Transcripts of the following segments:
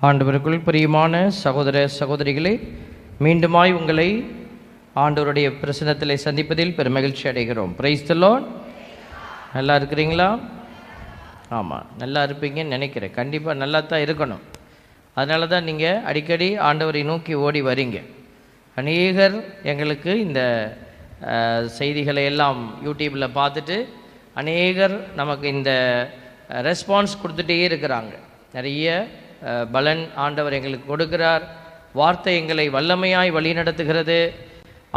ஆண்டவருக்குள் பிரியமான சகோதர சகோதரிகளே, மீண்டுமாய் உங்களை ஆண்டவருடைய பிரசன்னத்திலே சந்திப்பதில் பெருமகிழ்ச்சி அடைகிறோம். Price the Lord. நல்லா இருக்கிறீங்களா? ஆமாம், நல்லா இருப்பீங்கன்னு நினைக்கிறேன். கண்டிப்பாக நல்லா தான் இருக்கணும். அதனால தான் நீங்கள் அடிக்கடி ஆண்டவரை நோக்கி ஓடி வரீங்க. அநேகர் எங்களுக்கு இந்த செய்திகளை எல்லாம் யூடியூப்பில் பார்த்துட்டு அநேகர் நமக்கு இந்த ரெஸ்பான்ஸ் கொடுத்துட்டே இருக்கிறாங்க. நிறைய பலன் ஆண்டவர் எங்களுக்கு கொடுக்கிறார். வார்த்தை எங்களை வல்லமையாய் வழி நடத்துகிறது.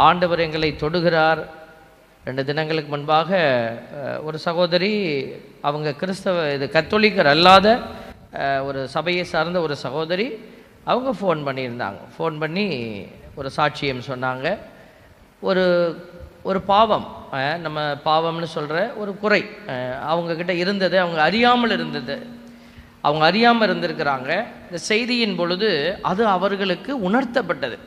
ஆண்டவர் எங்களை தொடுகிறார். 2 தினங்களுக்கு முன்பாக ஒரு சகோதரி, அவங்க கத்தோலிக்கர் அல்லாத ஒரு சபையை சார்ந்த ஒரு சகோதரி, அவங்க ஃபோன் பண்ணியிருந்தாங்க. ஃபோன் பண்ணி ஒரு சாட்சியம் சொன்னாங்க. ஒரு பாவம், நம்ம பாவம்னு சொல்கிற ஒரு குறை அவங்கக்கிட்ட இருந்தது. அவங்க அறியாமல் இருந்தது. அவங்க அறியாமல் இருந்திருக்கிறாங்க. இந்த செய்தியின் பொழுது அது அவர்களுக்கு உணர்த்தப்பட்டது.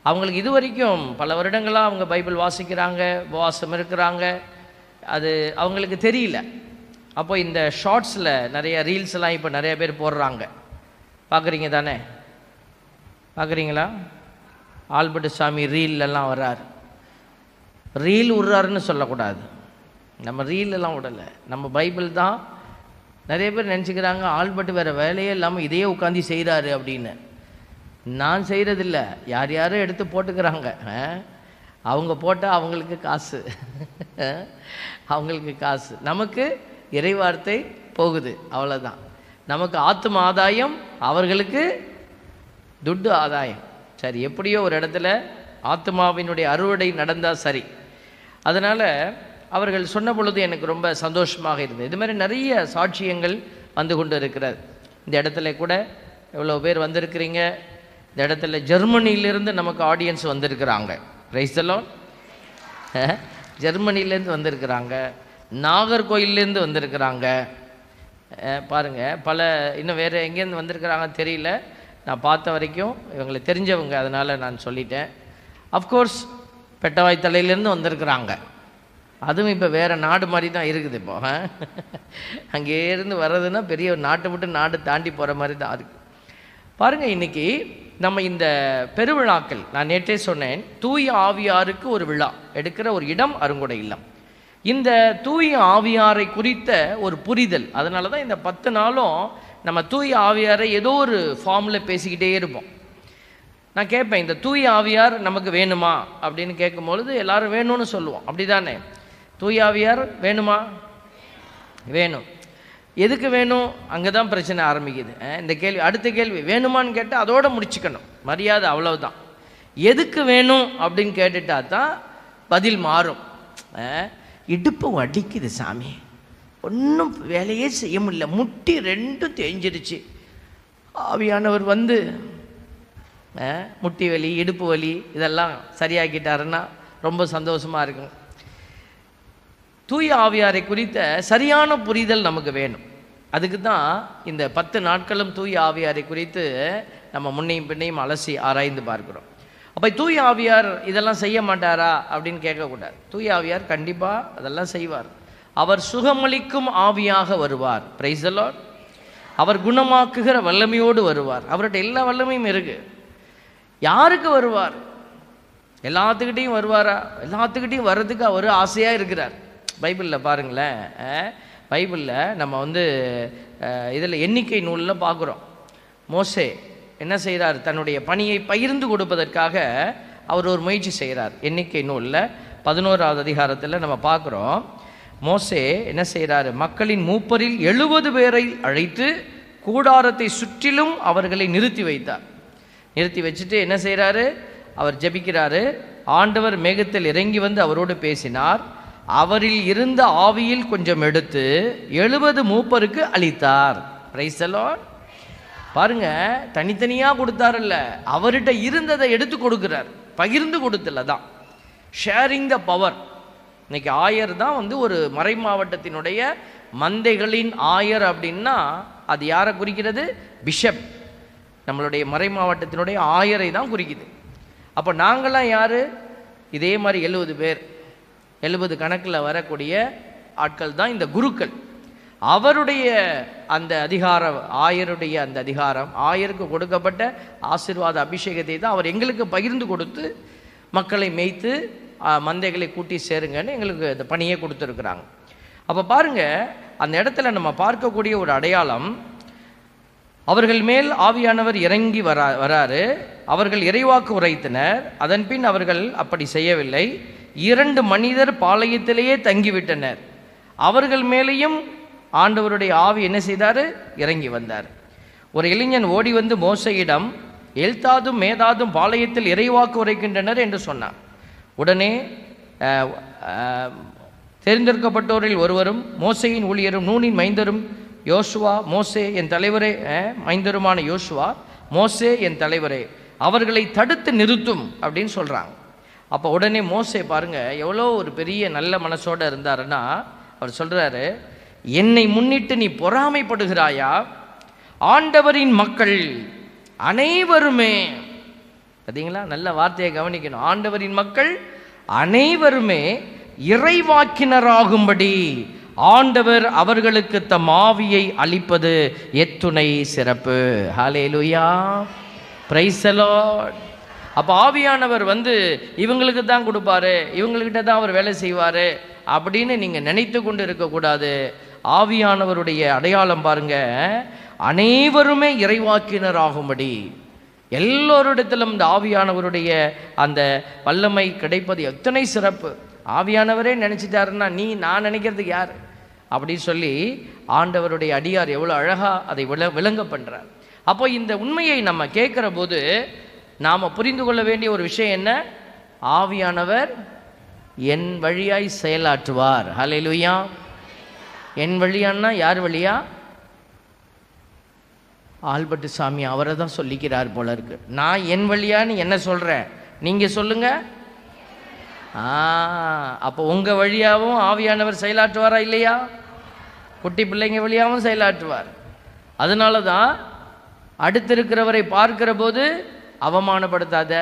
அவங்களுக்கு இது வரைக்கும் பல வருடங்களாக அவங்க பைபிள் வாசிக்கிறாங்க, உபவாசம் இருக்கிறாங்க, அது அவங்களுக்கு தெரியல. அப்போ இந்த ஷார்ட்ஸில் நிறைய ரீல்ஸ்லாம் இப்போ நிறைய பேர் போடுறாங்க. பார்க்குறீங்க தானே? பார்க்குறீங்களா? ஆல்பர்ட் சாமி ரீல்லாம் வர்றார். ரீல் விட்றாருன்னு சொல்லக்கூடாது. நம்ம ரீலெல்லாம் விடலை, நம்ம பைபிள் தான். நிறைய பேர் நினச்சிக்கிறாங்க ஆல்பர்ட் வேறு வேலையே இல்லாமல் இதையே உட்காந்து செய்கிறாரு அப்படின்னு. நான் செய்கிறதில்ல, யாரும் எடுத்து போட்டுக்கிறாங்க. அவங்க போட்டால் அவங்களுக்கு காசு, அவங்களுக்கு காசு. நமக்கு இறைவார்த்தை போகுது, அவ்வளோதான். நமக்கு ஆத்தும ஆதாயம், அவர்களுக்கு துட்டு ஆதாயம். சரி, எப்படியோ ஒரு இடத்துல ஆத்மாவினுடைய அறுவடை நடந்தால் சரி. அதனால் அவர்கள் சொன்ன பொழுது எனக்கு ரொம்ப சந்தோஷமாக இருந்தது. இது மாதிரி நிறைய சாட்சியங்கள் வந்து கொண்டு இருக்கிறது. இந்த இடத்துல கூட எவ்வளோ பேர் வந்திருக்கிறீங்க. இந்த இடத்துல ஜெர்மனியிலேருந்து நமக்கு ஆடியன்ஸ் வந்திருக்கிறாங்க. Price the Lord. ஜெர்மனிலேருந்து வந்திருக்கிறாங்க, நாகர்கோயிலேருந்து வந்திருக்கிறாங்க. பாருங்கள், பல இன்னும் வேறு எங்கேருந்து வந்திருக்கிறாங்கன்னு தெரியல. நான் பார்த்த வரைக்கும் இவங்களை தெரிஞ்சவங்க, அதனால் நான் சொல்லிட்டேன். அஃப்கோர்ஸ் பெட்டவாய் தலையிலேருந்து வந்திருக்கிறாங்க. அதுவும் இப்போ வேறு நாடு மாதிரி தான் இருக்குது. இப்போ அங்கேருந்து வர்றதுன்னா பெரிய ஒரு நாட்டை விட்டு நாடு தாண்டி போகிற மாதிரி தான் இருக்குது. பாருங்கள், இன்றைக்கி நம்ம இந்த பெருவிழாக்கள், நான் நேற்றே சொன்னேன், தூய ஆவியாருக்கு ஒரு விழா எடுக்கிற ஒரு இடம் அருங்கொடை இல்லம். இந்த தூய ஆவியாரை குறித்த ஒரு புரிதல். அதனால தான் இந்த 10 நாளும் நம்ம தூய ஆவியாரை ஏதோ ஒரு ஃபார்மில் பேசிக்கிட்டே இருப்போம். நான் கேட்பேன், இந்த தூய ஆவியார் நமக்கு வேணுமா அப்படின்னு கேட்கும்பொழுது எல்லாரும் வேணும்னு சொல்லுவோம். அப்படி தானே? தூய ஆவியார் வேணுமா? வேணும். எதுக்கு வேணும்? அங்கே தான் பிரச்சனை ஆரம்பிக்குது. இந்த கேள்வி, அடுத்த கேள்வி வேணுமான்னு கேட்டால் அதோடு முடிச்சுக்கணும், மரியாதை அவ்வளவுதான். எதுக்கு வேணும் அப்படின்னு கேட்டுட்டா தான் பதில் மாறும். இடுப்பு வலிக்குது சாமி, ஒன்றும் வேலையே செய்ய முடியல, முட்டி 2 தேஞ்சிருச்சு. ஆவியானவர் வந்து முட்டி வலி, இடுப்பு வலி இதெல்லாம் சரியாக்கிட்டாருன்னா ரொம்ப சந்தோஷமாக இருக்கும். தூய ஆவியாரை குறித்த சரியான புரிதல் நமக்கு வேணும். அதுக்கு தான் இந்த 10 நாட்களும் தூய ஆவியாரை குறித்து நம்ம முன்னையும் பின்னையும் அலசி ஆராய்ந்து பார்க்குறோம். அப்போ தூய ஆவியார் இதெல்லாம் செய்ய மாட்டாரா அப்படின்னு கேட்கக்கூடாது. தூய ஆவியார் கண்டிப்பாக அதெல்லாம் செய்வார். அவர் சுகமளிக்கும் ஆவியாக வருவார். Price the Lord. அவர் குணமாக்குகிற வல்லமையோடு வருவார். அவர்கிட்ட எல்லா வல்லமையும் இருக்குது. யாருக்கு வருவார்? எல்லாத்துக்கிட்டையும் வருவாரா? எல்லாத்துக்கிட்டையும் வர்றதுக்கு அவர் ஆசையாக இருக்கிறார். பைபிளில் பாருங்களேன், பைபிளில் நம்ம இதில் எண்ணிக்கை நூலில் பார்க்குறோம். மோசே என்ன செய்கிறார்? தன்னுடைய பணியை பகிர்ந்து கொடுப்பதற்காக அவர் ஒரு முயற்சி செய்கிறார். எண்ணிக்கை நூலில் 11வது அதிகாரத்தில் நம்ம பார்க்குறோம். மோசே என்ன செய்கிறார்? மக்களின் மூப்பரில் 70 பேரை அழைத்து கூடாரத்தை சுற்றிலும் அவர்களை நிறுத்தி வைத்தார். நிறுத்தி வச்சுட்டு என்ன செய்கிறாரு? அவர் ஜெபிக்கிறாரு. ஆண்டவர் மேகத்தில் இறங்கி வந்து அவரோடு பேசினார். அவரில் இருந்த ஆவியில் கொஞ்சம் எடுத்து 70 மூப்பருக்கு அளித்தார். Price the Lord. பாருங்க, தனித்தனியாக கொடுத்தாருல்ல, அவர்கிட்ட இருந்ததை எடுத்து கொடுக்குறார். பகிர்ந்து கொடுத்துல தான் ஷேரிங் த பவர். இன்னைக்கு ஆயர் தான் ஒரு மறை மாவட்டத்தினுடைய மந்தைகளின் ஆயர் அப்படின்னா அது யாரை குறிக்கிறது? பிஷப். நம்மளுடைய மறை மாவட்டத்தினுடைய ஆயரை தான் குறிக்குது. அப்போ நாங்களாம் யார்? இதே மாதிரி 70 பேர், 70 கணக்கில் வரக்கூடிய ஆட்கள் தான் இந்த குருக்கள். அவருடைய அந்த அதிகாரம், ஆயருடைய அந்த அதிகாரம், ஆயருக்கு கொடுக்கப்பட்ட ஆசீர்வாத அபிஷேகத்தை தான் அவர் எங்களுக்கு பகிர்ந்து கொடுத்து மக்களை மேய்த்து மந்தைகளை கூட்டி சேருங்கன்னு எங்களுக்கு அந்த பணியை கொடுத்துருக்குறாங்க. அப்போ பாருங்கள், அந்த இடத்துல நம்ம பார்க்கக்கூடிய ஒரு அடையாளம், அவர்கள் மேல் ஆவியானவர் இறங்கி வராரு. அவர்கள் இறைவாக்கு உரைத்தனர். அதன் பின் அவர்கள் அப்படி செய்யவில்லை. 2 மனிதர் பாளையத்திலேயே தங்கிவிட்டனர். அவர்கள் மேலேயும் ஆண்டவருடைய ஆவி என்ன செய்தார்? இறங்கி வந்தார். ஒரு இளைஞன் ஓடி வந்து மோசையிடம், எல்தாதும் மேதாதும் பாளையத்தில் இறைவாக்கு உரைக்கின்றனர் என்று சொன்னார். உடனே தேர்ந்தெடுக்கப்பட்டோரில் ஒருவரும் மோசையின் ஊழியரும் நூனின் மைந்தரும் யோசுவா, மோசே என் தலைவரே, மைந்தருமான யோசுவா, மோசே என் தலைவரே, அவர்களை தடுத்து நிறுத்தும் அப்படின்னு சொல்கிறாங்க. அப்போ உடனே மோசே பாருங்கள் எவ்வளோ ஒரு பெரிய நல்ல மனசோடு இருந்தாருன்னா, அவர் சொல்கிறாரு, என்னை முன்னிட்டு நீ பொறாமைப்படுகிறாயா? ஆண்டவரின் மக்கள் அனைவருமே, பார்த்தீங்களா, நல்ல வார்த்தையை கவனிக்கணும், ஆண்டவரின் மக்கள் அனைவருமே இறைவாக்கினராகும்படி ஆண்டவர் அவர்களுக்கு தம் ஆவியை அளிப்பது எத்துணை சிறப்பு. ஹல்லேலூயா, பிரைஸ் தி லார்ட். அப்போ ஆவியானவர் வந்து இவங்களுக்கு தான் கொடுப்பாரு, இவங்கள்கிட்ட தான் அவர் வேலை செய்வார் அப்படின்னு நீங்கள் நினைத்து கொண்டு இருக்கக்கூடாது. ஆவியானவருடைய அடையாளம் பாருங்க, அனைவருமே இறைவாக்கினர் ஆகும்படி, எல்லோரிடத்திலும் இந்த ஆவியானவருடைய அந்த வல்லமை கிடைப்பது எத்தனை சிறப்பு. ஆவியானவரே நினச்சிட்டாருன்னா நான் நினைக்கிறதுக்கு யார் அப்படின்னு சொல்லி ஆண்டவருடைய அடியார் எவ்வளோ அழகாக அதை விளங்க பண்ணுறார். அப்போ இந்த உண்மையை நம்ம கேட்குற போது நாம் புரிந்து கொள்ள வேண்டிய ஒரு விஷயம் என்ன? ஆவியானவர் என் வழியாய் செயலாற்றுவார். ஹல்லேலூயா. என் வழியான்னா யார் வழியா? ஆல்பர்ட் சாமி அவரை தான் சொல்லிக்கிறார் போல இருக்கு. நான் என் வழியான்னு என்ன சொல்கிறேன், நீங்கள் சொல்லுங்கள். அப்போ உங்கள் வழியாகவும் ஆவியானவர் செயலாற்றுவாரா இல்லையா? குட்டி பிள்ளைங்க வழியாகவும் செயலாற்றுவார். அதனால தான் அடுத்து இருக்கிறவரை பார்க்கிற போது அவமானப்படுத்தாத,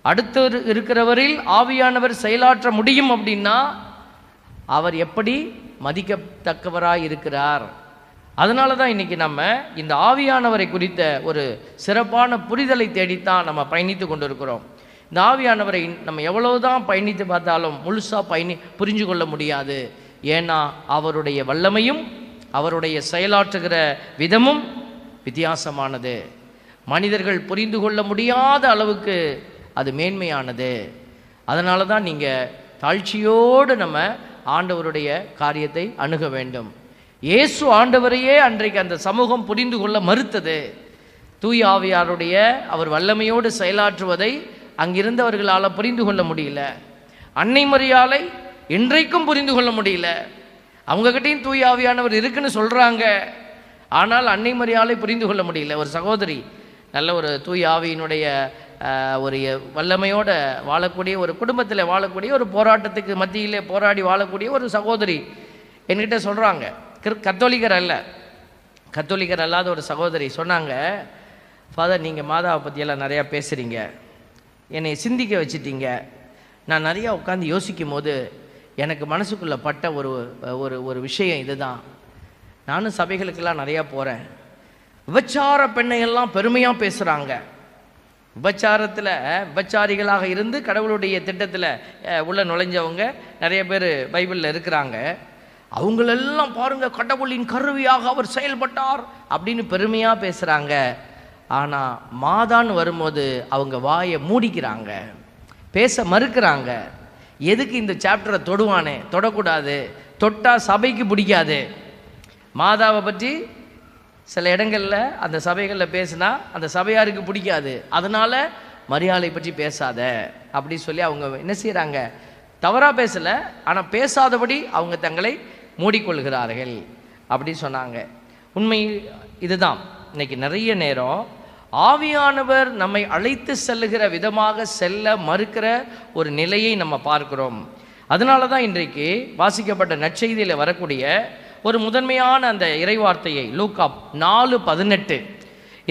அடுத்து இருக்கிறவரில் ஆவியானவர் செயலாற்ற முடியும் அப்படின்னா அவர் எப்படி மதிக்கத்தக்கவராக இருக்கிறார். அதனால தான் இன்றைக்கி நம்ம இந்த ஆவியானவரை குறித்த ஒரு சிறப்பான புரிதலை தேடித்தான் நம்ம பயணித்து கொண்டு இருக்கிறோம். இந்த ஆவியானவரை நம்ம எவ்வளவுதான் பயணித்து பார்த்தாலும் முழுசாக புரிஞ்சு கொள்ள முடியாது. ஏன்னா அவருடைய வல்லமையும் அவருடைய செயலாற்றுகிற விதமும் வித்தியாசமானது. மனிதர்கள் புரிந்து கொள்ள முடியாத அளவுக்கு அது மேன்மையானது. அதனால தான் நீங்கள் தாழ்ச்சியோடு நம்ம ஆண்டவருடைய காரியத்தை அணுக வேண்டும். இயேசு ஆண்டவரையே அன்றைக்கு அந்த சமூகம் புரிந்து கொள்ள மறுத்தது. தூய ஆவியாருடைய அவர் வல்லமையோடு செயலாற்றுவதை அங்கிருந்தவர்களால் புரிந்து கொள்ள முடியல. அன்னை மரியாளை இன்றைக்கும் புரிந்து கொள்ள முடியல. அவங்ககிட்டையும் தூய ஆவியானவர் இருக்குன்னு சொல்கிறாங்க, ஆனால் அன்னை மரியாளை புரிந்து கொள்ள முடியல. ஒரு சகோதரி, நல்ல ஒரு தூய ஆவியினுடைய ஒரு வல்லமையோடு வாழக்கூடிய ஒரு குடும்பத்தில் வாழக்கூடிய ஒரு போராட்டத்துக்கு மத்தியிலே போராடி வாழக்கூடிய ஒரு சகோதரி என்கிட்ட சொல்கிறாங்க. கத்தோலிக்கர் அல்லாத ஒரு சகோதரி சொன்னாங்க, ஃபாதர் நீங்கள் மாதாவை பற்றியெல்லாம் நிறையா பேசுகிறீங்க, என்னை சிந்திக்க வச்சிட்டீங்க. நான் நிறையா உட்காந்து யோசிக்கும் போது எனக்கு மனசுக்குள்ளே பட்ட ஒரு விஷயம் இதுதான். நானும் சபைகளுக்கெல்லாம் நிறையா போகிறேன். விபச்சார பெண்ணையெல்லாம் பெருமையாக பேசுகிறாங்க. விபச்சாரத்தில் விபச்சாரிகளாக இருந்து கடவுளுடைய திட்டத்தில் உள்ள நுழைஞ்சவங்க நிறைய பேர் பைபிளில் இருக்கிறாங்க. அவங்களெல்லாம் பாருங்கள், கடவுளின் கருவியாக அவர் செயல்பட்டார் அப்படின்னு பெருமையாக பேசுகிறாங்க. ஆனால் மாதான்னு வரும்போது அவங்க வாயை மூடிக்கிறாங்க, பேச மறுக்கிறாங்க. எதுக்கு இந்த சாப்டரை தொடுவானே, தொடக்கூடாது, தொட்டால் சபைக்கு பிடிக்காது. மாதாவை பற்றி சில இடங்களில் அந்த சபைகளில் பேசினா அந்த சபையாருக்கு பிடிக்காது, அதனால் மரியாதை பற்றி பேசாத அப்படி சொல்லி அவங்க என்ன செய்கிறாங்க, தவறாக பேசலை, ஆனால் பேசாதபடி அவங்க தங்களை மூடிக்கொள்கிறார்கள் அப்படி சொன்னாங்க. உண்மை இதுதான். இன்னைக்கு நிறைய நேரம் ஆவியானவர் நம்மை அழைத்து செல்லுகிற விதமாக செல்ல மறுக்கிற ஒரு நிலையை நம்ம பார்க்கிறோம். அதனால தான் இன்றைக்கு வாசிக்கப்பட்ட நற்செய்தியில் வரக்கூடிய ஒரு முதன்மையான அந்த இறைவார்த்தையை லூக்கா 4:18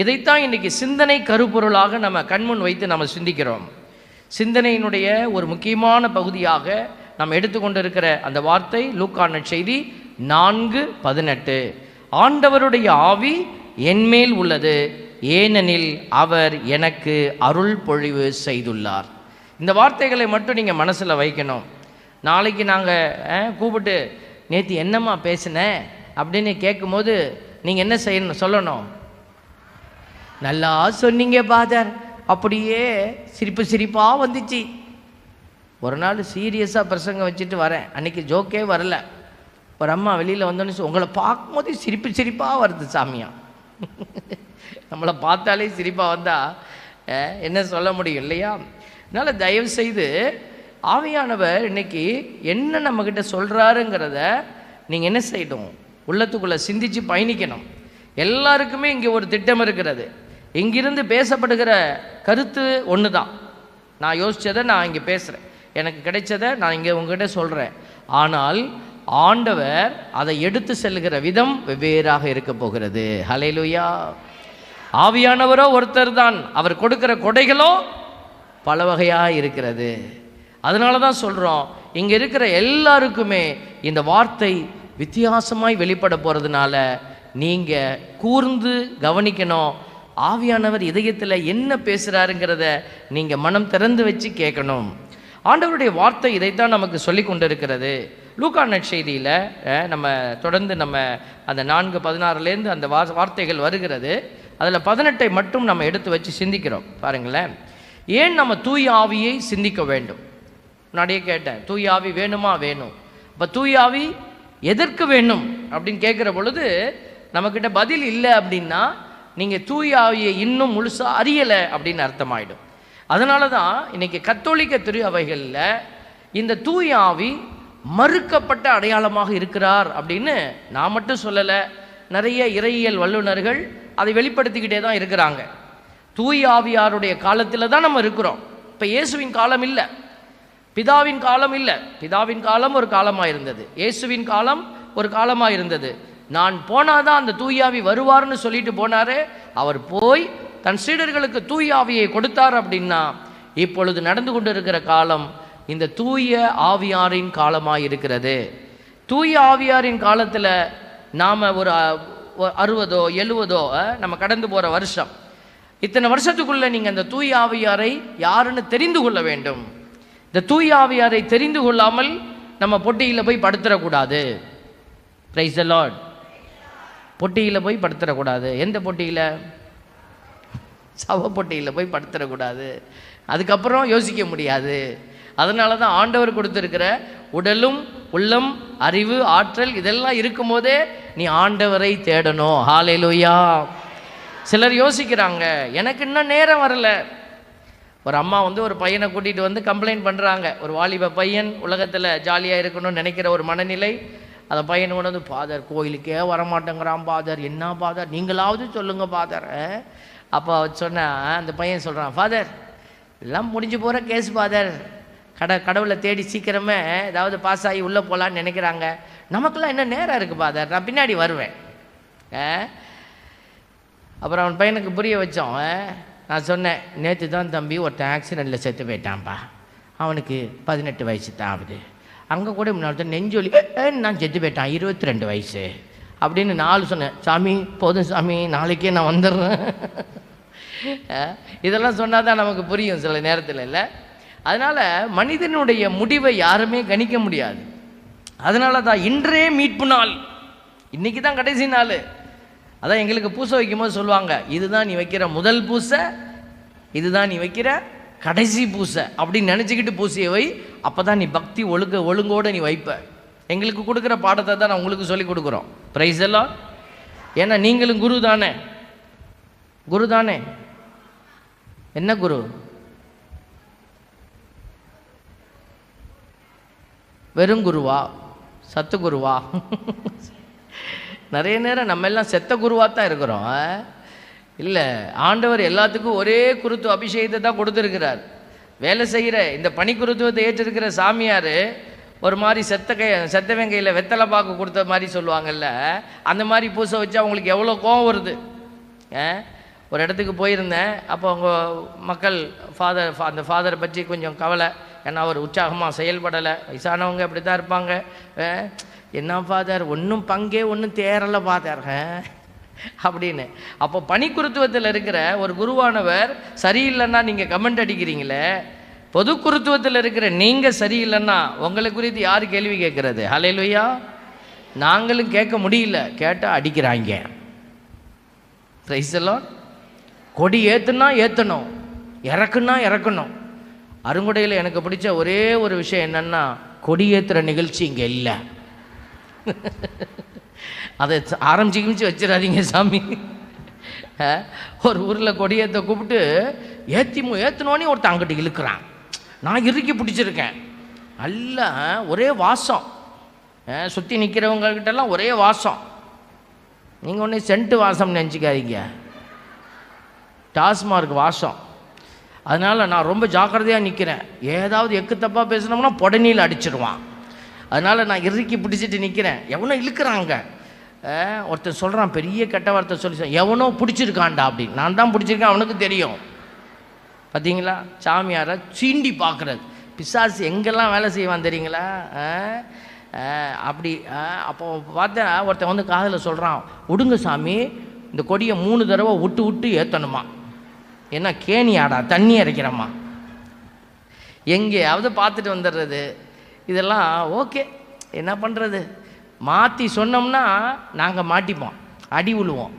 இதைத்தான் இன்றைக்கி சிந்தனை கருப்பொருளாக நம்ம கண்முன் வைத்து நம்ம சிந்திக்கிறோம். சிந்தனையினுடைய ஒரு முக்கியமான பகுதியாக நம்ம எடுத்துக்கொண்டிருக்கிற அந்த வார்த்தை லூக்கா நற்செய்தி 4:18. ஆண்டவருடைய ஆவி என்மேல் உள்ளது, ஏனெனில் அவர் எனக்கு அருள் பொழிவு செய்துள்ளார். இந்த வார்த்தைகளை மட்டும் நீங்கள் மனசில் வைக்கணும். நாளைக்கு நாங்கள் கூப்பிட்டு நேற்று என்னம்மா பேசினேன் அப்படின்னு கேட்கும்போது நீங்கள் என்ன செய்யணும், சொல்லணும், நல்லா சொன்னீங்க பாதர், அப்படியே சிரிப்பாக வந்துச்சு. ஒரு நாள் சீரியஸாக பிரசங்கம் வச்சுட்டு வரேன், அன்றைக்கி ஜோக்கே வரல. ஒரு அம்மா வெளியில் வந்தோன்னு உங்களை பார்க்கும்போது சிரிப்பாக வருது சாமியா. நம்மளை பார்த்தாலே சிரிப்பாக வந்தால் என்ன சொல்ல முடியும் இல்லையா? அதனால் தயவு செய்து ஆவியானவர் இன்னைக்கு என்ன நம்மக்கிட்ட சொல்கிறாருங்கிறத நீங்கள் என்ன செய்யணும், உள்ளத்துக்குள்ளே சிந்தித்து பயணிக்கணும். எல்லாருக்குமே இங்கே ஒரு திட்டம் இருக்கிறது. இங்கிருந்து பேசப்படுகிற கருத்து ஒன்று தான். நான் யோசித்ததை நான் இங்கே பேசுகிறேன், எனக்கு கிடைச்சதை நான் இங்கே உங்ககிட்ட சொல்கிறேன். ஆனால் ஆண்டவர் அதை எடுத்து செல்கிற விதம் வெவ்வேறாக இருக்க போகிறது. ஹல்லேலூயா. ஆவியானவரோ ஒருத்தர் தான், அவர் கொடுக்கிற கொடைகளோ பல வகையாக இருக்கிறது. அதனால தான் சொல்கிறோம், இங்கே இருக்கிற எல்லாருக்குமே இந்த வார்த்தை வித்தியாசமாய் வெளிப்பட போகிறதுனால நீங்கள் கூர்ந்து கவனிக்கணும். ஆவியானவர் இதயத்தில் என்ன பேசுகிறாருங்கிறத நீங்கள் மனம் திறந்து வச்சு கேட்கணும். ஆண்டவருடைய வார்த்தை இதைத்தான் நமக்கு சொல்லி கொண்டு இருக்கிறது. லூக்கா நற்செய்தியில் நம்ம தொடர்ந்து நம்ம அந்த 4:16 அந்த வார்த்தைகள் வருகிறது. அதில் 18 மட்டும் நம்ம எடுத்து வச்சு சிந்திக்கிறோம். பாருங்களேன், ஏன் நம்ம தூய ஆவியை சிந்திக்க வேண்டும்? முன்னாடியே கேட்டேன், தூய ஆவி வேணுமா? வேணும். இப்போ தூய ஆவி எதற்கு வேணும் அப்படின்னு கேட்குற பொழுது நம்மக்கிட்ட பதில் இல்லை அப்படின்னா நீங்கள் தூய ஆவியை இன்னும் முழுசாக அறியலை அப்படின்னு அர்த்தமாயிடும். அதனால தான் இன்றைக்கி கத்தோலிக்க திரு அவைகளில் இந்த தூய ஆவி மறுக்கப்பட்ட அடையாளமாக இருக்கிறார் அப்படின்னு நான் மட்டும் சொல்லலை, நிறைய இறையியல் வல்லுநர்கள் அதை வெளிப்படுத்திக்கிட்டே தான் இருக்கிறாங்க. தூய ஆவியாருடைய காலத்தில் தான் நம்ம இருக்கிறோம். இப்போ இயேசுவின் காலம் இல்லை, பிதாவின் காலம் இல்லை. பிதாவின் காலம் ஒரு காலமாக இருந்தது, இயேசுவின் காலம் ஒரு காலமாக இருந்தது. நான் போனாதான் அந்த தூயாவி வருவார்னு சொல்லிட்டு போனாரே, அவர் போய் தன் சீடர்களுக்கு தூயாவியை கொடுத்தார். அப்படின்னா இப்பொழுது நடந்து கொண்டு இருக்கிற காலம் இந்த தூய ஆவியாரின் காலமாக இருக்கிறது. தூய ஆவியாரின் காலத்தில் நாம் ஒரு 60 70 நம்ம கடந்து போகிற வருஷம். இத்தனை வருஷத்துக்குள்ளே நீங்கள் அந்த தூய ஆவியாரை யாருன்னு தெரிந்து கொள்ள வேண்டும். இந்த தூய ஆவியாரை தெரிந்து கொள்ளாமல் நம்ம பொட்டியில் போய் படுத்துடக்கூடாது. Price the Lord. பொட்டியில் போய் படுத்துடக்கூடாது. எந்த பொட்டியில்? சவ பொட்டியில் போய் படுத்துடக்கூடாது. அதுக்கப்புறம் யோசிக்க முடியாது. அதனால தான் ஆண்டவர் கொடுத்துருக்கிற உடலும் உள்ளம் அறிவு ஆற்றல் இதெல்லாம் இருக்கும் போதே நீ ஆண்டவரை தேடணும். ஹல்லேலூயா. சிலர் யோசிக்கிறாங்க, எனக்கு இன்னும் நேரம் வரல. ஒரு அம்மா ஒரு பையனை கூட்டிகிட்டு வந்து கம்ப்ளைண்ட் பண்ணுறாங்க. ஒரு வாலிப பையன் உலகத்தில் ஜாலியாக இருக்கணும்னு நினைக்கிற ஒரு மனநிலை. அந்த பையனை கொண்டு ஃபாதர் கோயிலுக்கே வரமாட்டேங்கிறான் ஃபாதர், என்ன ஃபாதர் நீங்களாவது சொல்லுங்கள் ஃபாதர். அப்போ சொன்னால் அந்த பையன் சொல்கிறான், ஃபாதர் எல்லாம் முடிஞ்சு போகிற கேஸ் ஃபாதர், கடவுளை தேடி சீக்கிரமே ஏதாவது பாஸ் ஆகி உள்ளே போகலான்னு நினைக்கிறாங்க. நமக்கெல்லாம் என்ன நேரம் இருக்குது ஃபாதர், நான் பின்னாடி வருவேன். அப்புறம் அவன் பையனுக்கு புரிய வச்சோம். நான் சொன்னேன், நேற்று தான் தம்பி ஒருத்தன் ஆக்சிடெண்ட்டில் செத்து போயிட்டான்ப்பா, அவனுக்கு 18 வயசு தான் ஆகுது. அங்கே கூட முன்னாடி நெஞ்சொலி நான் செத்து போயிட்டான் 22 வயசு அப்படின்னு 4 சொன்னேன். சாமி போதும் சாமி, நாளைக்கே நான் வந்துடுறேன். இதெல்லாம் சொன்னால் தான் நமக்கு புரியும் சில நேரத்தில் இல்லை. அதனால் மனிதனுடைய முடிவை யாருமே கணிக்க முடியாது. அதனால தான் இன்றே மீட்பு நாள், இன்றைக்கி தான் கடைசி நாள். அதான் எங்களுக்கு பூசை வைக்கும் போது சொல்லுவாங்க, இதுதான் நீ வைக்கிற முதல் பூசை, இதுதான் நீ வைக்கிற கடைசி பூசை அப்படின்னு நினச்சிக்கிட்டு பூசையை வை. அப்போ தான் நீ பக்தி ஒழுங்கோடு நீ வைப்ப. எங்களுக்கு கொடுக்குற பாடத்தை தான் நான் உங்களுக்கு சொல்லி கொடுக்குறோம். பிரைஸ் எல்லாம். ஏன்னா நீங்களும் குரு தானே, குரு தானே. என்ன குரு? வெறும் குருவா? சத்து குருவா? நிறைய நேரம் நம்ம எல்லாம் செத்த குருவாக தான் இருக்கிறோம். இல்லை, ஆண்டவர் எல்லாத்துக்கும் ஒரே குருத்துவ அபிஷேகத்தை தான் கொடுத்துருக்கிறார். வேலை செய்கிற இந்த பனி குருத்துவத்தை ஏற்றிருக்கிற சாமியார் ஒரு மாதிரி செத்தவன் கையில் வெத்தலை பாக்கு கொடுத்த மாதிரி சொல்லுவாங்கல்ல, அந்த மாதிரி பூசை வச்சு அவங்களுக்கு எவ்வளோ கோவம் வருது. ஒரு இடத்துக்கு போயிருந்தேன். அப்போ அவங்க மக்கள் அந்த ஃபாதரை பற்றி கொஞ்சம் கவலை. ஏன்னா அவர் உற்சாகமாக செயல்படலை. வயசானவங்க அப்படி தான் இருப்பாங்க. என்ன ஃபாதர் ஒன்றும் பங்கே ஒன்றும் தேரலை ஃபாதர் அப்படின்னு. அப்போ பணிக்குருத்துவத்தில் இருக்கிற ஒரு குருவானவர் சரியில்லைன்னா நீங்கள் கமெண்ட் அடிக்கிறீங்களே, பொது குருத்துவத்தில் இருக்கிற நீங்கள் சரியில்லைன்னா உங்களை குறித்து யார் கேள்வி கேட்குறது? ஹல்லேலூயா. நாங்களும் கேட்க முடியல, கேட்டால் அடிக்கிறாங்க. Price the Lord. கொடி ஏற்றுனா ஏற்றணும், இறக்குன்னா இறக்கணும். அருங்குடையில் எனக்கு பிடிச்ச ஒரே ஒரு விஷயம் என்னென்னா, கொடியேற்றுற நிகழ்ச்சி இங்கே இல்லை. அதை ஆரம்பிச்சு வச்சிடாதீங்க சாமி. ஒரு ஊரில் கொடியேற்ற கூப்பிட்டு ஏற்றினோடனே ஒருத்தன் அங்கிட்டு இழுக்கிறான். நான் இறுக்கி பிடிச்சிருக்கேன். நல்ல ஒரே வாசம், சுற்றி நிற்கிறவங்கக்கிட்டெல்லாம் ஒரே வாசம். நீங்கள் ஒன்று சென்ட்டு வாசம் நினச்சிக்காதீங்க, டாஸ்மார்க் வாசம். அதனால் நான் ரொம்ப ஜாக்கிரதையாக நிற்கிறேன். ஏதாவது எக்கு தப்பாக பேசினோம்னா பொடனியில் அடிச்சிடுவான். அதனால் நான் இறுக்கி பிடிச்சிட்டு நிற்கிறேன். எவனோ இழுக்கிறாங்க. ஒருத்தன் சொல்கிறான், பெரிய கெட்ட வார்த்தை சொல்லி, எவனோ பிடிச்சிருக்கான்டா அப்படின்னு. நான் தான் பிடிச்சிருக்கேன், அவனுக்கு தெரியும். பார்த்தீங்களா, சாமியாரை சீண்டி பார்க்குறது. பிசாசு எங்கெல்லாம் வேலை செய்வான் தெரியுங்களா? அப்படி. அப்போ பார்த்தா ஒருத்தன் வந்து காதில் சொல்கிறான், விடுங்க சாமி, இந்த கொடியை 3 தடவை விட்டு விட்டு ஏற்றணுமா. என்ன கேணி ஆடா, தண்ணி இறைக்கிறம்மா. எங்கேயாவது பார்த்துட்டு வந்துடுறது. இதெல்லாம் ஓகே, என்ன பண்ணுறது? மாற்றி சொன்னோம்னா நாங்கள் மாட்டிப்போம், அடி விழுவோம்.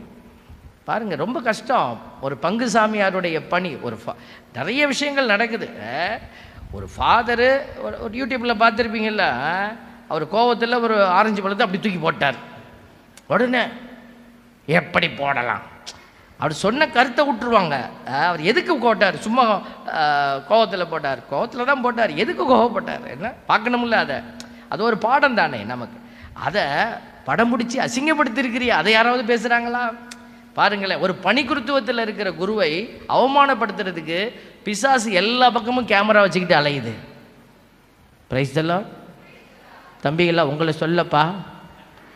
பாருங்கள், ரொம்ப கஷ்டம். ஒரு பங்கு சாமியாருடைய பணி. நிறைய விஷயங்கள் நடக்குது. ஒரு ஃபாதரு ஒரு யூடியூப்பில் பார்த்துருப்பீங்கள்ல, அவர் கோவத்தில் ஒரு ஆரஞ்சு பழத்தை அப்படி தூக்கி போட்டார். உடனே எப்படி போடலாம் அப்படி சொன்ன கருத்தை விட்டுருவாங்க. அவர் எதுக்கு போட்டார்? சும்மா கோவத்தில் போட்டார். கோவத்தில் தான் போட்டார். எதுக்கு கோவப்பட்டார்? என்ன பார்க்கணும்ல? அது ஒரு பாடம் தானே நமக்கு. அதை படம் பிடிச்சி அசிங்கப்படுத்திருக்கிறியா, அதை யாராவது பேசுகிறாங்களா? பாருங்களேன், ஒரு பணிக்குருத்துவத்தில் இருக்கிற குருவை அவமானப்படுத்துறதுக்கு பிசாசு எல்லா பக்கமும் கேமரா வச்சுக்கிட்டு அலையுது. Price the Lord. தம்பிகளா, உங்களை சொல்லப்பா,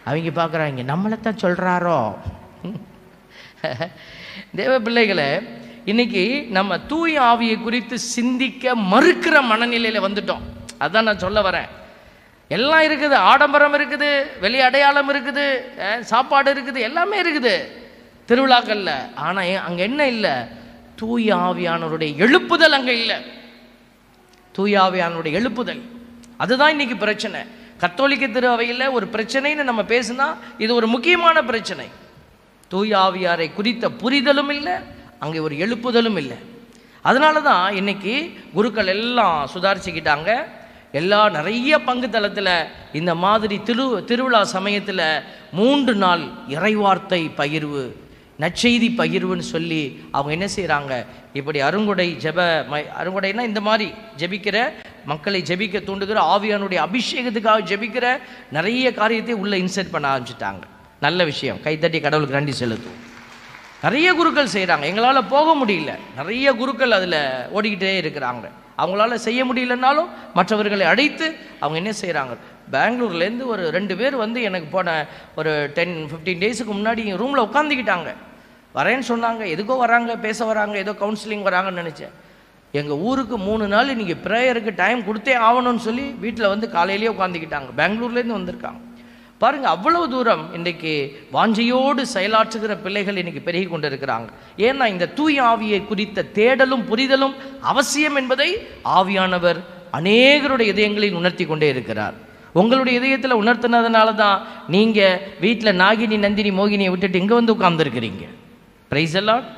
அவங்க பார்க்குறாங்க, நம்மளை தான் சொல்கிறாரோ. தேவ பிள்ளைகளை, இன்னைக்கு நம்ம தூய ஆவியை குறித்து சிந்திக்க மறுக்கிற மனநிலையில் வந்துட்டோம். அதான் நான் சொல்ல வரேன். எல்லாம் இருக்குது, ஆடம்பரம் இருக்குது, வெளி அடையாளம் இருக்குது, சாப்பாடு இருக்குது, எல்லாமே இருக்குது திருவிழாக்களில். ஆனால் அங்கே என்ன இல்லை? தூய ஆவியானவருடைய எழுப்புதல் அங்கே இல்லை. தூய ஆவியானவருடைய எழுப்புதல், அதுதான் இன்னைக்கு பிரச்சனை. கத்தோலிக்க திரு அவையில் ஒரு பிரச்சனைன்னு நம்ம பேசுனா இது ஒரு முக்கியமான பிரச்சனை. தூய ஆவியாரை குறித்த புரிதலும் இல்லை, அங்கே ஒரு எழுப்புதலும் இல்லை. அதனால தான் இன்னைக்கு குருக்கள் எல்லாம் சுதாரிச்சுக்கிட்டாங்க. நிறைய பங்கு தளத்தில் இந்த மாதிரி திருவிழா சமயத்தில் 3 நாள் இறைவார்த்தை பகிர்வு, நற்செய்தி பகிர்வுன்னு சொல்லி அவங்க என்ன செய்கிறாங்க, இப்படி அருங்குடை அருங்குடைனா இந்த மாதிரி ஜெபிக்கிற மக்களை ஜெபிக்க தூண்டுகிற ஆவியானுடைய அபிஷேகத்துக்காக ஜெபிக்கிற நிறைய காரியத்தை உள்ளே இன்சர்ட் பண்ண ஆரம்பிச்சிட்டாங்க. நல்ல விஷயம், கைத்தட்டி கடவுளுக்கு நன்றி செலுத்தும். நிறைய குருக்கள் செய்கிறாங்க. எங்களால் போக முடியல, நிறைய குருக்கள் அதில் ஓடிக்கிட்டே இருக்கிறாங்க. அவங்களால செய்ய முடியலன்னாலும் மற்றவர்களை அழைத்து அவங்க என்ன செய்கிறாங்க, பெங்களூர்லேருந்து ஒரு 2 பேர் வந்து எனக்கு போன ஒரு 10-15 டேஸுக்கு முன்னாடி எங்கள் ரூமில் உட்காந்துக்கிட்டாங்க. வரேன்னு சொன்னாங்க. எதுக்கோ வராங்க, பேச வராங்க, ஏதோ கவுன்சிலிங் வராங்கன்னு நினச்சேன். எங்கள் ஊருக்கு 3 நாள் இன்றைக்கி ப்ரேயருக்கு டைம் கொடுத்தே ஆகணும்னு சொல்லி வீட்டில் வந்து காலையிலேயே உட்காந்துக்கிட்டாங்க. பெங்களூர்லேருந்து வந்திருக்காங்க. பாருங்கள், அவ்வளவு தூரம் இன்றைக்கு வாஞ்சையோடு செயலாற்றுகிற பிள்ளைகள் இன்றைக்கி பெருகி கொண்டு இருக்கிறாங்க. ஏன்னா இந்த தூய ஆவியை குறித்த தேடலும் புரிதலும் அவசியம் என்பதை ஆவியானவர் அநேகருடைய இதயங்களில் உணர்த்தி கொண்டே இருக்கிறார். உங்களுடைய இதயத்தில் உணர்த்தினதுனால தான் நீங்கள் வீட்டில் நாகினி, நந்தினி, மோகினியை விட்டுட்டு இங்கே வந்து உட்கார்ந்துருக்கிறீங்க. Price the Lord.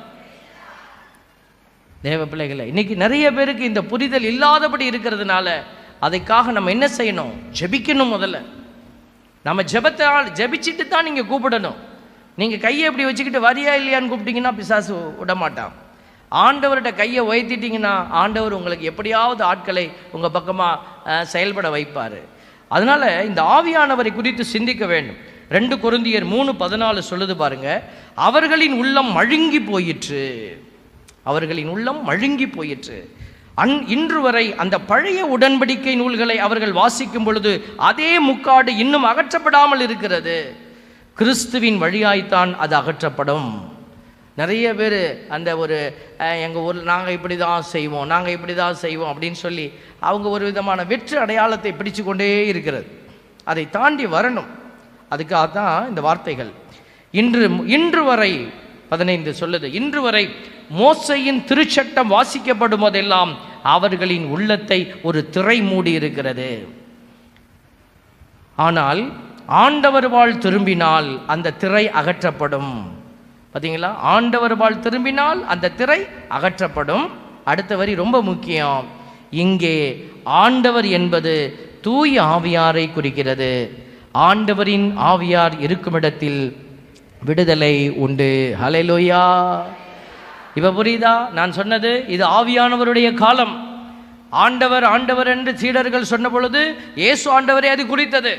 தேவ பிள்ளைகளை, இன்னைக்கு நிறைய பேருக்கு இந்த புரிதல் இல்லாதபடி இருக்கிறதுனால அதுக்காக நம்ம என்ன செய்யணும்? ஜெபிக்கணும். முதல்ல நம்ம ஜெபிச்சுட்டு தான் நீங்கள் கூப்பிடணும். நீங்கள் கையை எப்படி வச்சுக்கிட்டு வரியா இல்லையான்னு கூப்பிட்டீங்கன்னா பிசாசு விடமாட்டான். ஆண்டவர்கிட்ட கையை உயர்த்திட்டிங்கன்னா ஆண்டவர் உங்களுக்கு எப்படியாவது ஆட்களை உங்கள் பக்கமாக செயல்பட வைப்பார். அதனால் இந்த ஆவியானவரை குறித்து சிந்திக்க வேண்டும். 2 கொரிந்தியர் 3:14 சொல்லுது பாருங்க, அவர்களின் உள்ளம் மழுங்கி போயிற்று. அவர்களின் உள்ளம் மழுங்கி போயிற்று. இன்று வரை அந்த பழைய உடன்படிக்கை நூல்களை அவர்கள் வாசிக்கும் பொழுது அதே முக்காடு இன்னும் அகற்றப்படாமல் இருக்கிறது. கிறிஸ்துவின் வழியாய்த்தான் அது அகற்றப்படும். நிறைய பேர் அந்த ஒரு எங்கள் ஊரில் நாங்கள் இப்படி தான் செய்வோம், நாங்கள் இப்படி தான் செய்வோம் அப்படின்னு சொல்லி அவங்க ஒரு விதமான வெற்று அடையாளத்தை பிடிச்சு கொண்டே இருக்கிறது. அதை தாண்டி வரணும். அதுக்காக தான் இந்த வார்த்தைகள். இன்று வரை 15 சொல்லுது, இன்று வரை மோசையின் திருச்சட்டம் வாசிக்கப்படும் போதெல்லாம் அவர்களின் உள்ளத்தை ஒரு திரை மூடி இருக்கிறது. ஆனால் ஆண்டவர் வாழ் திரும்பினால் அந்த திரை அகற்றப்படும். பார்த்தீங்களா? ஆண்டவர் வாழ் திரும்பினால் அந்த திரை அகற்றப்படும். அடுத்த வரி ரொம்ப முக்கியம். இங்கே ஆண்டவர் என்பது தூய ஆவியாரை குறிக்கிறது. ஆண்டவரின் ஆவியார் இருக்கும் இடத்தில் விடுதலை உண்டு. ஹல்லேலூயா. இப்ப புரியுதா நான் சொன்னது? இது ஆவியானவருடைய காலம். ஆண்டவர் ஆண்டவர் என்று சீடர்கள் சொன்ன பொழுது இயேசு ஆண்டவரே அது குறித்தது.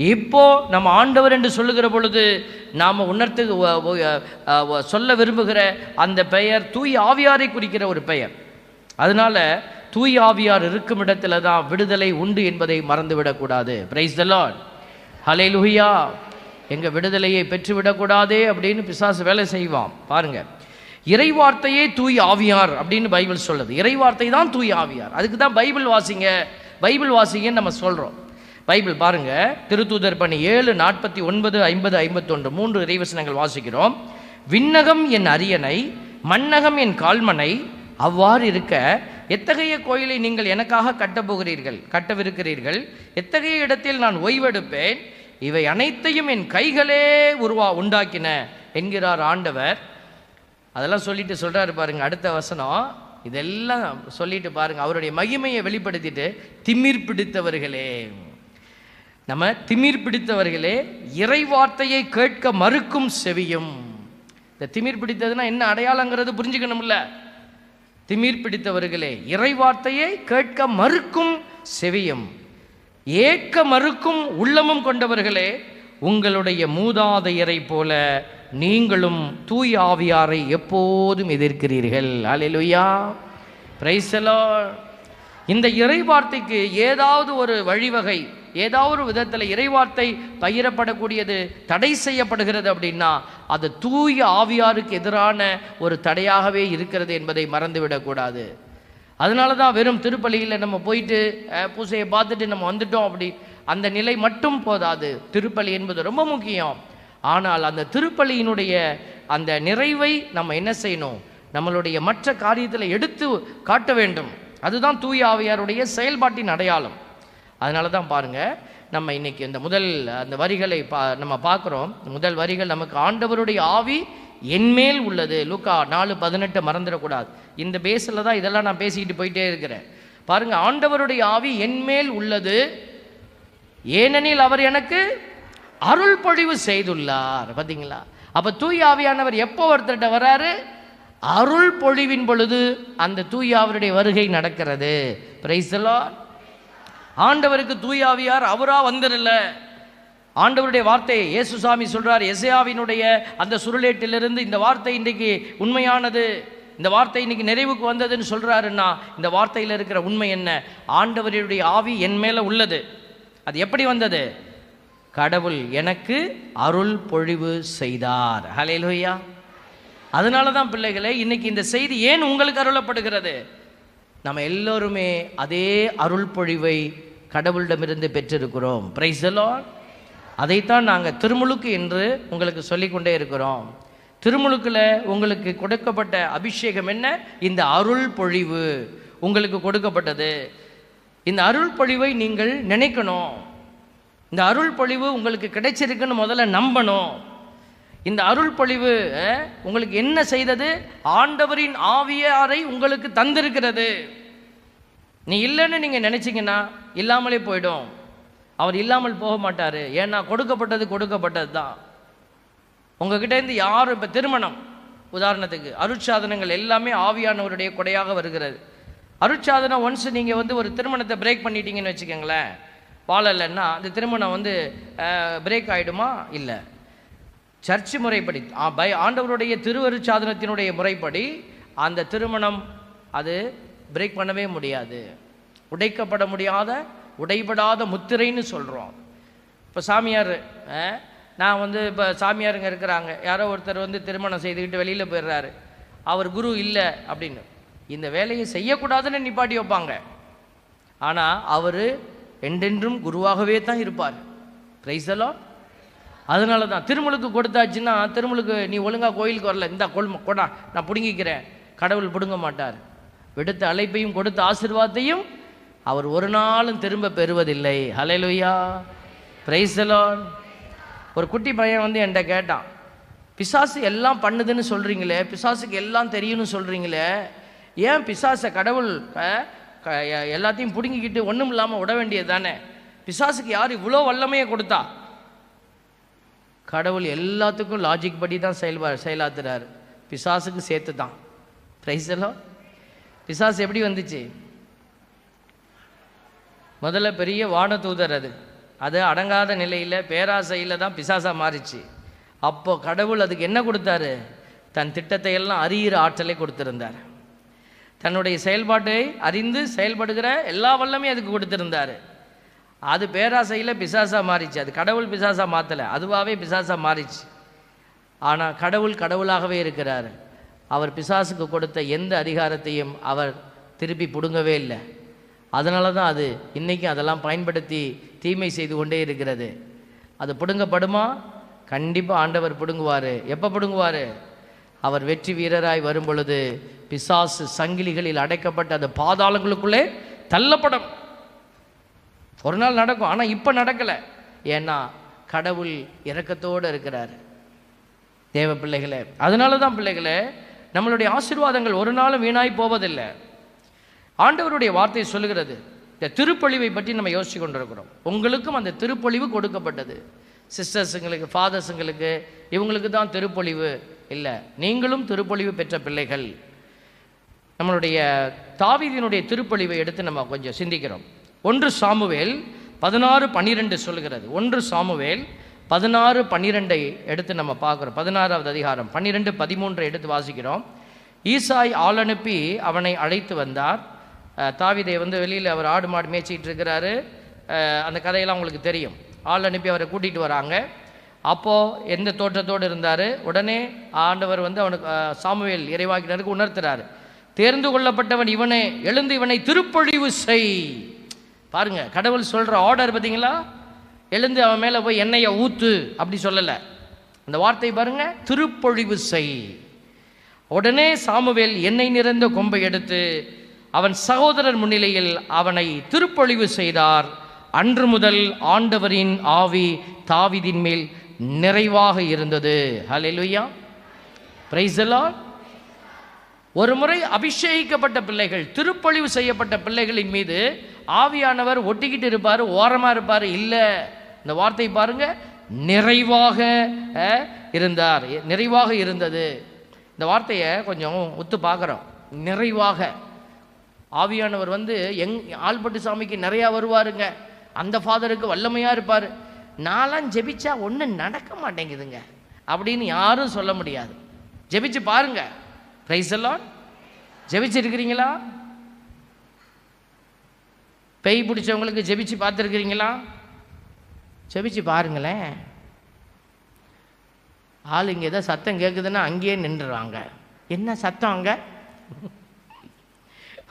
இப்போ நம்ம ஆண்டவர் என்று சொல்லுகிற பொழுது நாம் உணர்த்து சொல்ல விரும்புகிற அந்த பெயர் தூய ஆவியாரை குறிக்கிற ஒரு பெயர். அதனால தூய ஆவியார் இருக்கும் இடத்துல தான் விடுதலை உண்டு என்பதை மறந்துவிடக்கூடாது. Praise the lord. ஹல்லேலூயா. எங்கள் விடுதலையை பெற்றுவிடக்கூடாதே அப்படின்னு பிசாசு வேலை செய்வான். பாருங்க, இறைவார்த்தையே தூய் ஆவியார் அப்படின்னு பைபிள் சொல்லுது. இறைவார்த்தை தான் தூய் ஆவியார். அதுக்கு தான் பைபிள் வாசிங்க பைபிள் வாசிங்கன்னு நம்ம சொல்கிறோம். பைபிள் பாருங்க, திருத்தூதர் பணி 7, 49, 50, 51 3 இறைவசனங்கள் வாசிக்கிறோம். விண்ணகம் என் அரியணை, மண்ணகம் என் கால்மனை. அவ்வாறு இருக்க எத்தகைய கோயிலை நீங்கள் எனக்காக கட்டவிருக்கிறீர்கள்? எத்தகைய இடத்தில் நான் ஓய்வெடுப்பேன்? இவை அனைத்தையும் என் கைகளே உண்டாக்கின என்கிறார் ஆண்டவர். அதெல்லாம் சொல்லிட்டு சொல்றாரு பாருங்க அடுத்த வசனம். இதெல்லாம் சொல்லிட்டு பாருங்க, அவருடைய மகிமையை வெளிப்படுத்திட்டு, திமிர் பிடித்தவர்களே, நம்ம திமிர் பிடித்தவர்களே, இறை வார்த்தையை கேட்க மறுக்கும் செவியும். இந்த திமிர் பிடித்ததுன்னா என்ன அடையாளங்கிறது புரிஞ்சுக்கணும்ல. திமிர் பிடித்தவர்களே, இறை வார்த்தையை கேட்க மறுக்கும் செவியும், ஏற்க மறுக்கும் உள்ளமும் கொண்டவர்களே, உங்களுடைய மூதாதையரை போல நீங்களும் தூய ஆவியாரை எப்போதும் எதிர்க்கிறீர்கள். அல்லேலூயா. Price the Lord. இந்த இறை வார்த்தைக்கு ஏதாவது ஒரு வழிவகை, ஏதாவது ஒரு விதத்தில் இறைவார்த்தை பகிரப்படக்கூடியது தடை செய்யப்படுகிறது அப்படின்னா அது தூய ஆவியாருக்கு எதிரான ஒரு தடையாகவே இருக்கிறது என்பதை மறந்துவிடக்கூடாது. அதனால தான் வெறும் திருப்பலியில் நம்ம போயிட்டு பூசையை பார்த்துட்டு நம்ம வந்துட்டோம் அப்படி அந்த நிலை மட்டும் போதாது. திருப்பலி என்பது ரொம்ப முக்கியம். ஆனால் அந்த திருப்பலியினுடைய அந்த நிறைவை நம்ம என்ன செய்யணும்? நம்மளுடைய மற்ற காரியத்தில் எடுத்து காட்ட வேண்டும். அதுதான் தூய ஆவியாருடைய செயல்பாட்டின் அடையாளம். அதனால தான் பாருங்கள், நம்ம இன்னைக்கு இந்த முதல் அந்த வரிகளை நம்ம பார்க்குறோம். முதல் வரிகள் நமக்கு ஆண்டவருடைய ஆவி என்மேல் உள்ளது. லூக்கா 4:18 மறந்துடக்கூடாது. இந்த பேஸில் தான் இதெல்லாம் நான் பேசிக்கிட்டு போயிட்டே இருக்கிறேன். பாருங்க, ஆண்டவருடைய ஆவி என்மேல் உள்ளது, ஏனெனில் அவர் எனக்கு அருள் பொழிவு செய்துள்ளார். பார்த்தீங்களா? அப்போ தூய ஆவியானவர் எப்போ ஒருத்தர்கிட்ட வராரு? அருள் பொழிவின் பொழுது அந்த தூய ஆவியுடைய வருகை நடக்கிறது. Price the Lord. ஆண்டவருக்கு தூய ஆவியார் அவரா வந்துடல. ஆண்டவருடைய வார்த்தையை இயேசுசாமி சொல்றார், எசேயாவினுடைய அந்த சுருளேட்டிலிருந்து இந்த வார்த்தை இன்றைக்கு உண்மையானது, இந்த வார்த்தை இன்னைக்கு நிறைவுக்கு வந்ததுன்னு சொல்றாருன்னா இந்த வார்த்தையில் இருக்கிற உண்மை என்ன? ஆண்டவருடைய ஆவி என் மேல உள்ளது. அது எப்படி வந்தது? கடவுள் எனக்கு அருள் பொழிவு செய்தார். ஹல்லேலூயா. அதனால தான் பிள்ளைகளே, இன்னைக்கு இந்த செய்தி ஏன் உங்களுக்கு அருளப்படுகிறது? நம்ம எல்லோருமே அதே அருள் பொழிவை கடவுளிடமிருந்து பெற்றிருக்கிறோம். Price the Lord. அதைத்தான் நாங்கள் திருமுழுக்கு என்று உங்களுக்கு சொல்லிக்கொண்டே இருக்கிறோம். திருமுழுக்கில் உங்களுக்கு கொடுக்கப்பட்ட அபிஷேகம் என்ன? இந்த அருள் பொழிவு உங்களுக்கு கொடுக்கப்பட்டது. இந்த அருள் பொழிவை நீங்கள் நினைக்கணும். இந்த அருள் பொழிவு உங்களுக்கு கிடைச்சிருக்குன்னு முதல்ல நம்பணும். இந்த அருள் பொழிவு உங்களுக்கு என்ன செய்தது? ஆண்டவரின் ஆவியாரை உங்களுக்கு தந்திருக்கிறது. நீ இல்லைன்னு நீங்கள் நினச்சிங்கன்னா இல்லாமலே போயிடும். அவர் இல்லாமல் போக மாட்டார். ஏன்னா கொடுக்கப்பட்டது தான். உங்ககிட்ட இருந்து யாரும் இப்போ திருமணம் உதாரணத்துக்கு அருட்சாதனங்கள் எல்லாமே ஆவியானவருடைய கொடையாக வருகிறது. அருட்சாதனம் ஒன்ஸ் நீங்கள் ஒரு திருமணத்தை பிரேக் பண்ணிட்டீங்கன்னு வச்சுக்கோங்களேன், வாழலைன்னா அந்த திருமணம் பிரேக் ஆகிடுமா? இல்லை. சர்ச்சு முறைப்படி ஆண்டவருடைய திருவருட்சாதனத்தினுடைய முறைப்படி அந்த திருமணம் அது பிரேக் பண்ணவே முடியாது. உடைக்கப்பட முடியாத உடைபடாத முத்திரைன்னு சொல்கிறோம். இப்போ சாமியார், நான் இப்போ சாமியாருங்க இருக்கிறாங்க, யாரோ ஒருத்தர் திருமணம் செய்துக்கிட்டு வெளியில் போயிடுறாரு, அவர் குரு இல்லை அப்படின்னு இந்த வேலையை செய்யக்கூடாதுன்னு நிப்பாட்டி வைப்பாங்க. ஆனால் அவர் என்றென்றும் குருவாகவே தான் இருப்பார். Price the Lord. அதனால தான் திருமுழுக்கு கொடுத்தாச்சுன்னா, திருமுழுக்கு நீ ஒழுங்காக கோயிலுக்கு வரல, இந்த கொடா நான் பிடுங்கிக்கிறேன், கடவுள் பிடுங்க மாட்டார். விடுத்த அழைப்பையும் கொடுத்த ஆசீர்வாதத்தையும் அவர் ஒரு நாளும் திரும்ப பெறுவதில்லை. ஹல்லேலூயா, பிரைஸ் தி லார்ட். ஒரு குட்டி பையன் வந்து என்கிட்ட கேட்டான், பிசாசு எல்லாம் பண்ணுதுன்னு சொல்கிறீங்களே, பிசாசுக்கு எல்லாம் தெரியும்னு சொல்கிறீங்களே, ஏன் பிசாசை கடவுள் எல்லாத்தையும் பிடுங்கிக்கிட்டு ஒன்றும் இல்லாமல் விட வேண்டியது தானே? பிசாசுக்கு யார் இவ்வளோ வல்லமையை கொடுத்தா? கடவுள் எல்லாத்துக்கும் லாஜிக் படி தான் செயலாத்துறாரு, பிசாசுக்கு சேர்த்து தான். பிரைஸ் எல்லாம். பிசாசு எப்படி வந்துச்சு? முதல்ல பெரிய வான தூதர், அது அடங்காத நிலையில் பேராசையில் தான் பிசாசா மாறிச்சு. அப்போ கடவுள் அதுக்கு என்ன கொடுத்தாரு? தன் திட்டத்தை எல்லாம் அறிகிற ஆற்றலை கொடுத்திருந்தார். தன்னுடைய செயல்பாட்டை அறிந்து செயல்படுகிற எல்லா வல்லமையும் அதுக்கு கொடுத்திருந்தார். அது பேராசையில் பிசாசா மாறிச்சு. அது கடவுள் பிசாசா மாற்றலை, அதுவாகவே பிசாசா மாறிச்சு. ஆனால் கடவுள் கடவுளாகவே இருக்கிறார். அவர் பிசாசுக்கு கொடுத்த எந்த அதிகாரத்தையும் அவர் திருப்பி பிடுங்கவே இல்லை. அதனால தான் அது இன்றைக்கும் அதெல்லாம் பயன்படுத்தி தீமை செய்து கொண்டே இருக்கிறது. அது பிடுங்கப்படுமா? கண்டிப்பாக ஆண்டவர் பிடுங்குவார். எப்போ பிடுங்குவார்? அவர் வெற்றி வீரராய் வரும் பொழுது பிசாசு சங்கிலிகளில் அடைக்கப்பட்ட அந்த பாதாளங்களுக்குள்ளே தள்ளப்படும். ஒரு நாள் நடக்கும், ஆனால் இப்போ நடக்கலை. ஏன்னா கடவுள் இரக்கத்தோடு இருக்கிறார். தேவ பிள்ளைகளே, அதனால தான் பிள்ளைகளே, நம்மளுடைய ஆசீர்வாதங்கள் ஒரு நாளும் வீணாய் போவதில்லை. ஆண்டவருடைய வார்த்தை சொல்லுகிறது. இந்த திருப்பொழிவை பற்றி நம்ம யோசிச்சு கொண்டிருக்கிறோம். உங்களுக்கும் அந்த திருப்பொழிவு கொடுக்கப்பட்டது. சிஸ்டர்ஸுங்களுக்கு, ஃபாதர்ஸுங்களுக்கு, இவங்களுக்கு தான் திருப்பொழிவு இல்லை. நீங்களும் திருப்பொழிவு பெற்ற பிள்ளைகள். நம்மளுடைய தாவீதினுடைய திருப்பொழிவை எடுத்து நம்ம கொஞ்சம் சிந்திக்கிறோம். 1 சாமுவேல் 16:12 சொல்லுகிறது. 1 சாமுவேல் 16:12 எடுத்து நம்ம பார்க்குறோம். 16வது அதிகாரம் 12-13 எடுத்து வாசிக்கிறோம். ஈசாய் ஆள் அனுப்பி அவனை அழைத்து வந்தார். தாவீதை வந்து வெளியில் அவர் ஆடு மாடு மேய்ச்சிக்கிட்டு இருக்கிறாரு. அந்த கதையெல்லாம் உங்களுக்கு தெரியும். ஆள் அனுப்பி அவரை கூட்டிகிட்டு வராங்க. அப்போது எந்த தோற்றத்தோடு இருந்தார். உடனே ஆண்டவர் வந்து அவனுக்கு சாமுவேல் இறைவாக்கினருக்கு உணர்த்துறாரு. தேர்ந்து கொள்ளப்பட்டவன் இவனே, எழுந்து இவனை திருப்பொழிவு செய். பாருங்க, கடவுள் சொல்கிற ஆர்டர் பார்த்தீங்களா? எழுந்து அவன் மேலே போய் எண்ணெயை ஊற்று அப்படி சொல்லலை. அந்த வார்த்தை பாருங்க, திருப்பொழிவு செய். உடனே சாமுவேல் எண்ணெய் நிறைந்த கொம்பை எடுத்து அவன் சகோதரர் முன்னிலையில் அவனை திருப்பொழிவு செய்தார். அன்று முதல் ஆண்டவரின் ஆவி தாவீதின் மேல் நிறைவாக இருந்தது. ஹல்லேலூயா, பிரைஸ் தி லார்ட். ஒரு முறை அபிஷேகிக்கப்பட்ட பிள்ளைகள், திருப்பொழிவு செய்யப்பட்ட பிள்ளைகளின் மீது ஆவியானவர் ஒட்டிக்கிட்டு இருப்பார், ஓரமாக இருப்பார். இல்லை, இந்த வார்த்தை பாருங்க, நிறைவாக இருந்தார், நிறைவாக இருந்தது. இந்த வார்த்தையை கொஞ்சம் ஒத்து பார்க்குறோம். நிறைவாக ஆவியானவர் வந்து ஆள்பட்டு சாமிக்கு நிறையா வருவாருங்க. அந்த ஃபாதருக்கு வல்லமையாக இருப்பார். நான்லாம் ஜெபிச்சா ஒன்றும் நடக்க மாட்டேங்குதுங்க அப்படின்னு யாரும் சொல்ல முடியாது. ஜெபிச்சு பாருங்க. Praise the lord. ஜெபிச்சிருக்கிறீங்களா? பேய் பிடிச்சவங்களுக்கு ஜெபிச்சு பார்த்துருக்கிறீங்களா? ஜெபிச்சு பாருங்களேன். ஆள் இங்கே ஏதோ சத்தம் கேட்குதுன்னா அங்கேயே நின்றுறாங்க. என்ன சத்தம் அங்கே?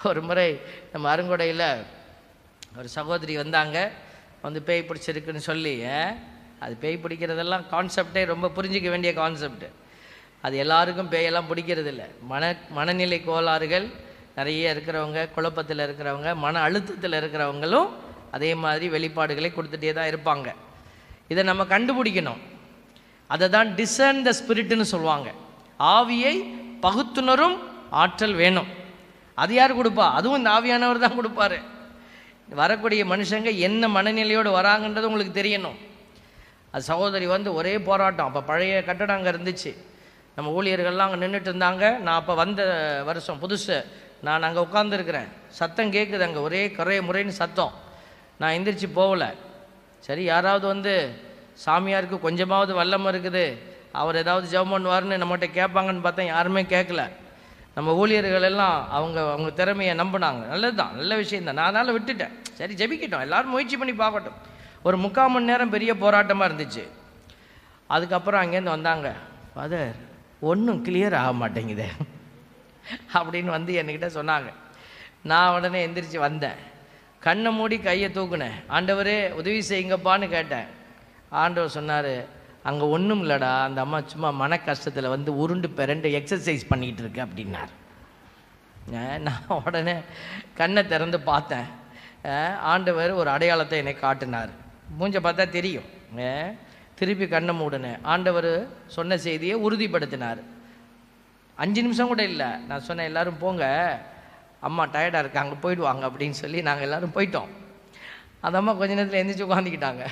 ஒரு முறை நம்ம அருங்கொடையில் ஒரு சகோதரி வந்தாங்க. வந்து பேய் பிடிச்சிருக்குன்னு சொல்லி, அது பேய் பிடிக்கிறதெல்லாம் கான்செப்டே ரொம்ப புரிஞ்சிக்க வேண்டிய கான்செப்ட். அது எல்லாருக்கும் பேயெல்லாம் பிடிக்கிறது இல்லை. மனநிலை கோளாறுகள் நிறைய இருக்கிறவங்க, குழப்பத்தில் இருக்கிறவங்க, மன அழுத்தத்தில் இருக்கிறவங்களும் அதே மாதிரி வெளிப்பாடுகளை கொடுத்துட்டே தான் இருப்பாங்க. இதை நம்ம கண்டுபிடிக்கணும். அதை தான் டிசர்ன் த ஸ்பிரிட்னு சொல்லுவாங்க. ஆவியை பகுத்துணரும் ஆற்றல் வேணும். அது யார் கொடுப்பா? அதுவும் இந்த ஆவியானவர் தான் கொடுப்பாரு. வரக்கூடிய மனுஷங்க என்ன மனநிலையோடு வராங்கன்றது உங்களுக்கு தெரியணும். அது சகோதரி வந்து ஒரே போராட்டம். அப்போ பழைய கட்டடம் அங்கே இருந்துச்சு. நம்ம ஊழியர்கள்லாம் அங்கே நின்றுட்டு இருந்தாங்க. நான் அப்போ வந்த வருஷம் புதுசு. நான் அங்கே உட்காந்துருக்கிறேன். சத்தம் கேட்குது அங்கே, ஒரே முறைன்னு சத்தம். நான் எந்திரிச்சு போகல. சரி, யாராவது வந்து சாமியாருக்கு கொஞ்சமாவது வல்லமை இருக்குது, அவர் ஏதாவது ஜெபம் பண்ணுவார்னு நம்மகிட்ட கேட்பாங்கன்னு பார்த்தேன். யாருமே கேட்கல. நம்ம ஊழியர்கள் எல்லாம் அவங்க திறமையை நம்பினாங்க. நல்லது தான், நல்ல விஷயந்தான். நான் அதனால் விட்டுட்டேன். சரி, ஜெபிக்கட்டும், எல்லோரும் முயற்சி பண்ணி பார்க்கட்டும். ஒரு 3/4 மணி நேரம் பெரிய போராட்டமாக இருந்துச்சு. அதுக்கப்புறம் அங்கேருந்து வந்தாங்க. ஃபாதர், ஒன்றும் கிளியர் ஆக மாட்டேங்குது அப்படின்னு வந்து என்கிட்ட சொன்னாங்க. நான் உடனே எந்திரிச்சு வந்தேன். கண்ணை மூடி கையை தூக்குனேன். ஆண்டவரே உதவி செய்யுங்கப்பான்னு கேட்டேன். ஆண்டவர் சொன்னார், அங்கே ஒன்றும் இல்லைடா, அந்த அம்மா சும்மா மன கஷ்டத்தில் வந்து உருண்டு பிறண்டு எக்ஸசைஸ் பண்ணிகிட்டு இருக்கு அப்படின்னார். நான் உடனே கண்ணை திறந்து பார்த்தேன். ஆண்டவர் ஒரு அடையாளத்தை என்னை காட்டினார். மூஞ்சை பார்த்தா தெரியும். திருப்பி கண்ணை மூடினேன். ஆண்டவர் சொன்ன செய்தியை உறுதிப்படுத்தினார். 5 நிமிஷம் கூட இல்லை. நான் சொன்னேன், எல்லோரும் போங்க, அம்மா டயர்டாக இருக்காங்க, போயிடுவாங்க அப்படின்னு சொல்லி நாங்கள் எல்லோரும் போயிட்டோம். அந்த அம்மா கொஞ்ச நேரத்தில் எந்திரிச்சு உட்காந்துக்கிட்டாங்க.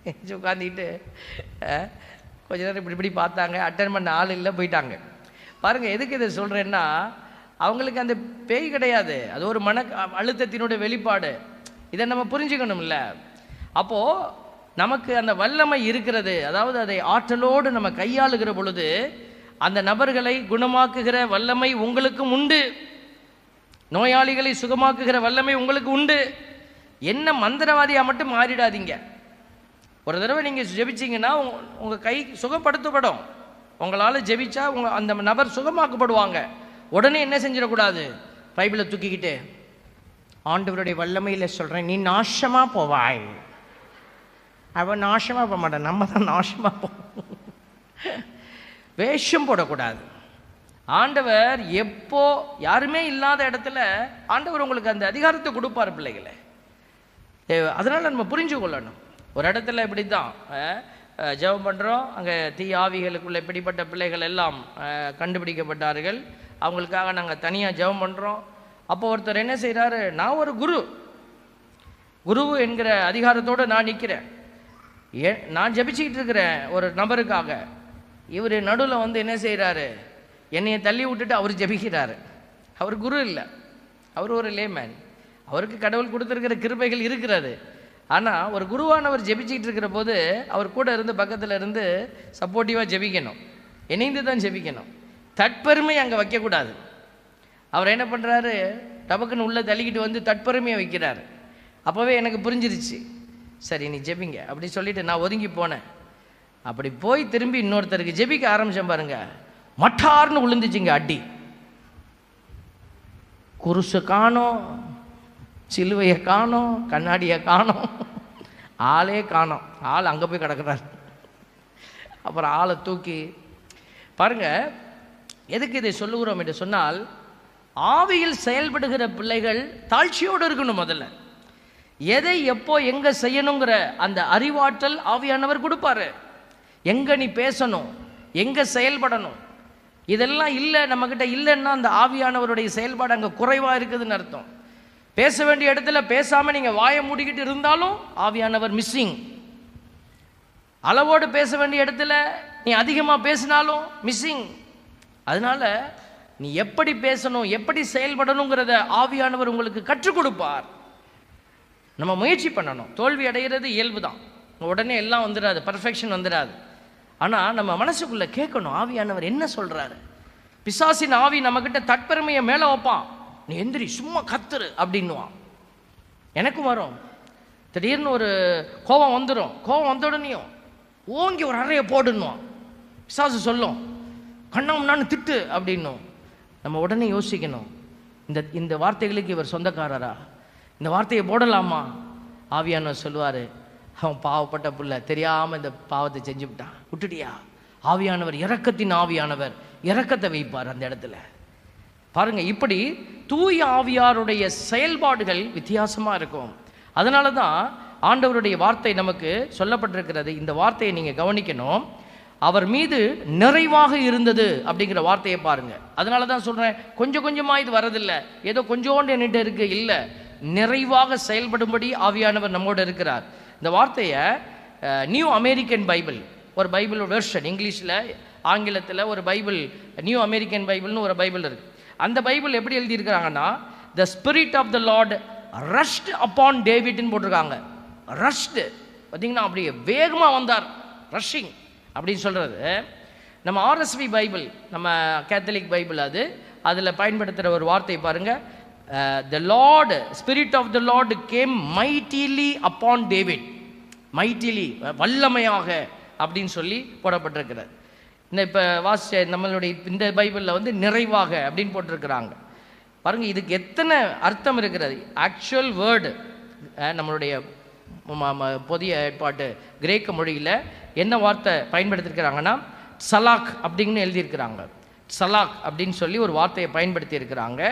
எந்திரிச்சு உட்காந்துக்கிட்டு கொஞ்ச நேரம் இப்படி பார்த்தாங்க. அட்டன் பண்ண ஆள் இல்லை, போயிட்டாங்க. பாருங்கள், எதுக்கு இதை சொல்கிறேன்னா, அவங்களுக்கு அந்த பேய் கிடையாது, அது ஒரு மன அழுத்தத்தினுடைய வெளிப்பாடு. இதை நம்ம புரிஞ்சுக்கணும்ல. அப்போது நமக்கு அந்த வல்லமை இருக்கிறது, அதாவது அதை ஆற்றலோடு நம்ம கையாளுகிற பொழுது அந்த நபர்களை குணமாக்குகிற வல்லமை உங்களுக்கும் உண்டு. நோயாளிகளை சுகமாக்குகிற வல்லமை உங்களுக்கு உண்டு. என்ன மந்திரவாதியாக மட்டும் மாறிடாதீங்க. ஒரு தடவை நீங்கள் ஜெபிச்சிங்கன்னா உங்கள் கை சுகப்படுத்தப்படும். உங்களால் ஜெபிச்சா அந்த நபர் சுகமாக்கப்படுவாங்க. உடனே என்ன செஞ்சிடக்கூடாது, பைபிளை தூக்கிக்கிட்டு ஆண்டவருடைய வல்லமையில் சொல்கிறேன், நீ நாசமாக போவாய். அவன் நாசமாக போக மாட்டான், நம்ம தான் நாசமாக போவோம். வேஷம் போடக்கூடாது. ஆண்டவர் எப்போ யாருமே இல்லாத இடத்துல ஆண்டவர் உங்களுக்கு அந்த அதிகாரத்தை கொடுப்பார் பிள்ளைகளை. அதனால் நம்ம புரிஞ்சு கொள்ளணும். ஒரு இடத்துல இப்படி தான் ஜெபம் பண்ணுறோம், அங்கே தீய ஆவிகளுக்குள்ள இப்படிப்பட்ட பிள்ளைகள் எல்லாம் கண்டுபிடிக்கப்பட்டார்கள். அவங்களுக்காக நாங்கள் தனியாக ஜெபம் பண்ணுறோம். அப்போ ஒருத்தர் என்ன செய்கிறாரு, நான் ஒரு குரு என்கிற அதிகாரத்தோடு நான் நிற்கிறேன். நான் ஜெபிச்சுக்கிட்டு இருக்கிறேன் ஒரு நபருக்காக. இவர் நடுவில் வந்து என்ன செய்கிறாரு, என்னையை தள்ளி விட்டுட்டு அவர் ஜெபிக்கிறாரு. அவர் குரு இல்லை, அவர் ஒரு லேமேன். அவருக்கு கடவுள் கொடுத்துருக்கிற கிருபைகள் இருக்கிறது. ஆனால் ஒரு குருவானவர் ஜெபிச்சுக்கிட்டு இருக்கிற போது அவர் கூட இருந்து பக்கத்தில் இருந்து சப்போர்ட்டிவாக ஜெபிக்கணும், இணைந்து தான் ஜெபிக்கணும். தற்பெருமை அங்கே வைக்கக்கூடாது. அவர் என்ன பண்ணுறாரு, டபக்குன்னு உள்ளே தள்ளிக்கிட்டு வந்து தற்பெருமையை வைக்கிறார். அப்போவே எனக்கு புரிஞ்சிருச்சு, சரி நீ ஜெபிங்க அப்படி சொல்லிட்டு நான் ஒதுங்கி போனேன். அப்படி போய் திரும்பி இன்னொருத்தருக்கு ஜெபிக்க ஆரம்பித்தேன். பாருங்க, மட்டார்னு விழுந்துச்சுங்க அடி. குருசை காணோம், சிலுவையை காணோம், கண்ணாடியை காணோம், ஆளே காணோம். ஆள் அங்கே போய் கிடக்கிறார். அப்புறம் ஆளை தூக்கி பாருங்க. எதுக்கு இதை சொல்லுகிறோம் என்று சொன்னால், ஆவியில் செயல்படுகிற பிள்ளைகள் தாழ்ச்சியோடு இருக்கணும். முதல்ல எதை எப்போ எங்கே செய்யணுங்கிற அந்த அறிவாற்றல் ஆவியானவர் கொடுப்பாரு. எங்கே நீ பேசணும், எங்கே செயல்படணும், இதெல்லாம் இல்லை நம்மக்கிட்ட இல்லைன்னா அந்த ஆவியானவருடைய செயல்பாடு அங்கே குறைவாக இருக்குதுன்னு அர்த்தம். பேச வேண்டிய இடத்துல பேசாமல் நீங்கள் வாயை மூடிக்கிட்டு இருந்தாலும் ஆவியானவர் மிஸ்ஸிங். அளவோடு பேச வேண்டிய இடத்துல நீ அதிகமாக பேசினாலும் மிஸ்ஸிங். அதனால் நீ எப்படி பேசணும், எப்படி செயல்படணுங்கிறத ஆவியானவர் உங்களுக்கு கற்றுக் கொடுப்பார். நம்ம முயற்சி பண்ணணும். தோல்வி அடைகிறது இயல்பு தான், உடனே எல்லாம் வந்துடாது, பர்ஃபெக்ஷன் வந்துடாது. ஆனால் நம்ம மனசுக்குள்ளே கேட்கணும், ஆவியானவர் என்ன சொல்கிறாரு. பிசாசின் ஆவி நம்மக்கிட்ட தற்பெருமையை மேலே வைப்பான். நீ எந்திரி, சும்மா கத்துரு அப்படின்னுவான். எனக்கும் வரும். திடீர்னு ஒரு கோபம் வந்துடும். கோபம் வந்த உடனேயும் ஓங்கி ஒரு அறையை போடுன்னுவான். பிசாசு சொல்லும், கண்ணம் நான் திட்டு அப்படின்னும். நம்ம உடனே யோசிக்கணும், இந்த வார்த்தைகளுக்கு இவர் சொந்தக்காரரா, இந்த வார்த்தையை போடலாமா? ஆவியானவர் சொல்லுவார், அவன் பாவப்பட்ட புள்ள, தெரியாமல் இந்த பாவத்தை செஞ்சு விட்டான், விட்டுட்டியா? ஆவியானவர் இரக்கத்தின் ஆவியானவர் இரக்கத்தை வைப்பார் அந்த இடத்துல. பாருங்க, இப்படி தூய ஆவியாருடைய செயல்பாடுகள் வித்தியாசமாக இருக்கும். அதனால தான் ஆண்டவருடைய வார்த்தை நமக்கு சொல்லப்பட்டிருக்கிறது. இந்த வார்த்தையை நீங்கள் கவனிக்கணும். அவர் மீது நிறைவாக இருந்தது அப்படிங்கிற வார்த்தையை பாருங்க. அதனால தான் சொல்கிறேன், கொஞ்சம் கொஞ்சமாக இது வரதில்லை, ஏதோ கொஞ்சோண்டு என்கிட்ட இருக்கு, இல்லை, நிறைவாக செயல்படும்படி ஆவியானவர் நம்மோடு இருக்கிறார். இந்த வார்த்தையை நியூ அமெரிக்கன் பைபிள், ஒரு பைபிள் வெர்ஷன், இங்கிலீஷில் ஆங்கிலத்தில் ஒரு பைபிள், நியூ அமெரிக்கன் பைபிள்னு ஒரு பைபிள் இருக்குது. அந்த பைபிள் எப்படி எழுதியிருக்கிறாங்கன்னா, the spirit of the lord rushed upon டேவிட்னு போட்டிருக்காங்க. ரஷ்டு பார்த்தீங்கன்னா அப்படியே வேகமாக வந்தார், ரஷ்ஷிங் அப்படின்னு சொல்கிறது. நம்ம ஆர்எஸ்வி பைபிள், நம்ம கேத்தலிக் பைபிள், அதில் பயன்படுத்துகிற ஒரு வார்த்தை பாருங்கள், the lord spirit of the lord came mightily upon David. Mightily வல்லமையாக அப்படின்னு சொல்லி போடப்பட்டிருக்கிறது. இந்த இப்போ வாசிச்ச நம்மளுடைய இந்த பைபிளில் வந்து நிறைவாக அப்படின்னு போட்டிருக்கிறாங்க. பாருங்கள், இதுக்கு எத்தனை அர்த்தம் இருக்கிறது. ஆக்சுவல் வேர்டு நம்மளுடைய புதிய ஏற்பாட்டு கிரேக்க மொழியில் என்ன வார்த்தை பயன்படுத்தியிருக்கிறாங்கன்னா சலாக் அப்படின்னு எழுதியிருக்கிறாங்க. சலாக் அப்படின்னு சொல்லி ஒரு வார்த்தையை பயன்படுத்தி இருக்கிறாங்க.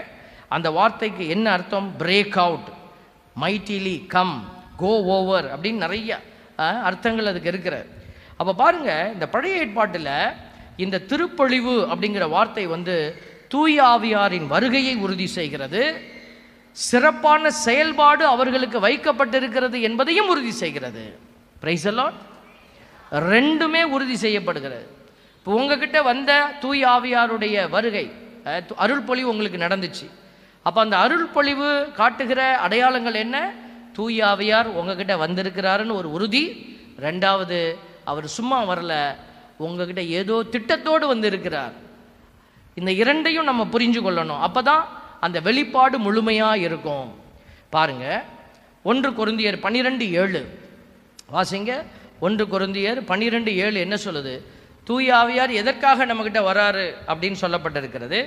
அந்த வார்த்தைக்கு என்ன அர்த்தம்? Break out, mightily come, go over அப்படின்னு நிறைய அர்த்தங்கள் அதுக்கு இருக்கிறது. அப்போ பாருங்கள், இந்த பழைய ஏற்பாட்டில் இந்த திருப்பொழிவு அப்படிங்கிற வார்த்தை தூய ஆவியாரின் வருகையை உறுதி செய்கிறது, சிறப்பான செயல்பாடு அவர்களுக்கு வைக்கப்பட்டிருக்கிறது என்பதையும் உறுதி செய்கிறது. Price the Lord. ரெண்டுமே உறுதி செய்யப்படுகிறது. இப்போ உங்ககிட்ட வந்த தூய ஆவியாருடைய வருகை, அருள் பொழிவு உங்களுக்கு நடந்துச்சு. அப்போ அந்த அருள் பொழிவு காட்டுகிற அடையாளங்கள் என்ன? தூய ஆவியார் உங்ககிட்ட வந்திருக்கிறாருன்னு ஒரு உறுதி. ரெண்டாவது, அவர் சும்மா வரல, உங்ககிட்ட ஏதோ திட்டத்தோடு வந்திருக்கிறார். இந்த இரண்டையும் நம்ம புரிஞ்சு கொள்ளணும். அப்போ தான் அந்த வெளிப்பாடு முழுமையாக இருக்கும். பாருங்க, 1 கொரிந்தியர் 12:7 வாசிங்க. 1 கொரிந்தியர் 12:7 என்ன சொல்லுது? தூய ஆவியார் எதற்காக நம்மகிட்ட வராரு அப்படின்னு சொல்லப்பட்டிருக்கிறது.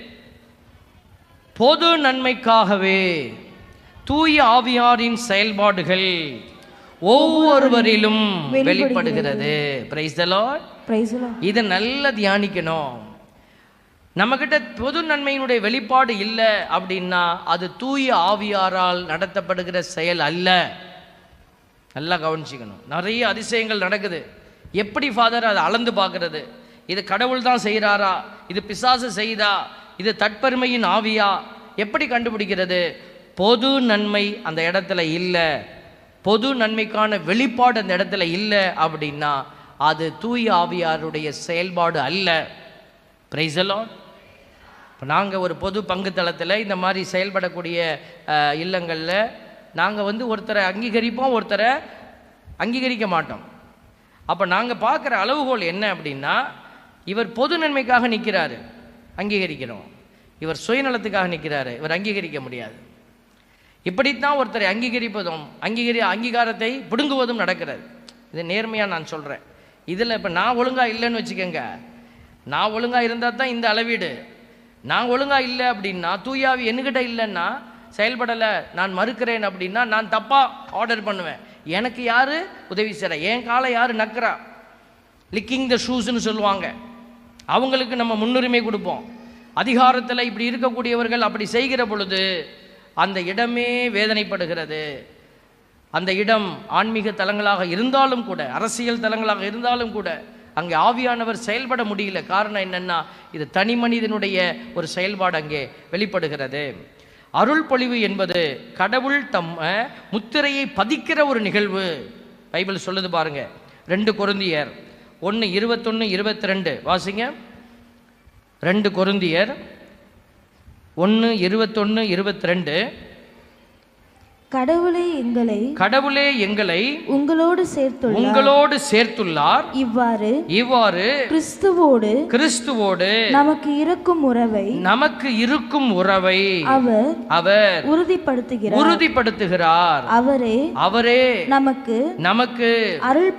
பொது நன்மைக்காகவே தூய ஆவியாரின் செயல்பாடுகள் ஒவ்வொருவரிலும் வெளிப்படுகிறது. Price the Lord. இதை நல்லா தியானிக்கணும். நம்மகிட்ட பொது நன்மையினுடைய வெளிப்பாடு இல்லை அப்படின்னா அது தூய ஆவியாரால் நடத்தப்படுகிற செயல் அல்ல. நல்லா கவனிச்சிக்கணும். நிறைய அதிசயங்கள் நடக்குது. எப்படி ஃபாதர் அதை அளந்து பார்க்கறது? இது கடவுள் தான் செய்கிறாரா, இது பிசாசு செய்தா, இது தற்பெருமையின் ஆவியா, எப்படி கண்டுபிடிக்கிறது? பொது நன்மை அந்த இடத்துல இல்லை, பொது நன்மைக்கான வெளிப்பாடு அந்த இடத்துல இல்லை அப்படின்னா அது தூய ஆவியாருடைய செயல்பாடு அல்ல. Price the Lord. இப்போ நாங்கள் ஒரு பொது பங்கு தளத்தில் இந்த மாதிரி செயல்படக்கூடிய இல்லங்களில் நாங்கள் ஒருத்தரை அங்கீகரிப்போம், ஒருத்தரை அங்கீகரிக்க மாட்டோம். அப்போ நாங்கள் பார்க்குற அளவுகோல் என்ன அப்படின்னா, இவர் பொது நன்மைக்காக நிற்கிறாரு, அங்கீகரிக்கிறோம். இவர் சுயநலத்துக்காக நிற்கிறாரு, இவர் அங்கீகரிக்க முடியாது. இப்படித்தான் ஒருத்தரை அங்கீகரிப்பதும் அங்கீகாரத்தை பிடுங்குவதும் நடக்கிறது. இது நேர்மையாக நான் சொல்கிறேன். இதில் இப்போ நான் ஒழுங்காக இல்லைன்னு வச்சுக்கோங்க, நான் ஒழுங்காக இருந்தால் தான் இந்த அளவீடு. நான் ஒழுங்காக இல்லை அப்படின்னா, தூயாவி என்கிட்ட இல்லைன்னா, செயல்படலை, நான் மறுக்கிறேன் அப்படின்னா நான் தப்பாக ஆர்டர் பண்ணுவேன். எனக்கு யார் உதவி செய்கிற, என் காலை யார் நக்கிறா, லிக்கிங் த ஷூஸ்ன்னு சொல்லுவாங்க, அவங்களுக்கு நம்ம முன்னுரிமை கொடுப்போம். அதிகாரத்தில் இப்படி இருக்கக்கூடியவர்கள் அப்படி செய்கிற பொழுது அந்த இடமே வேதனைப்படுகிறது. அந்த இடம் ஆன்மீக தலங்களாக இருந்தாலும் கூட, அரசியல் தலங்களாக இருந்தாலும் கூட, அங்கே ஆவியானவர் செயல்பட முடியல. காரணம் என்னென்னா, இது தனி மனிதனுடைய ஒரு செயல்பாடு அங்கே வெளிப்படுகிறது. அருள் பொழிவு என்பது கடவுள் தம் முத்திரையை பதிக்கிற ஒரு நிகழ்வு. பைபிள் சொல்லுது பாருங்க. 2 கொரிந்தியர் 1:21-22 வாசிங்க. 2 கொரிந்தியர் 1:21-22. கடவுளே எங்களை உங்களோடு சேர்த்துள்ளார். இவ்வாறு கிறிஸ்துவோடு நமக்கு இருக்கும் உறவை அவர் உறுதிப்படுத்துகிறார். அவரே நமக்கு அருள்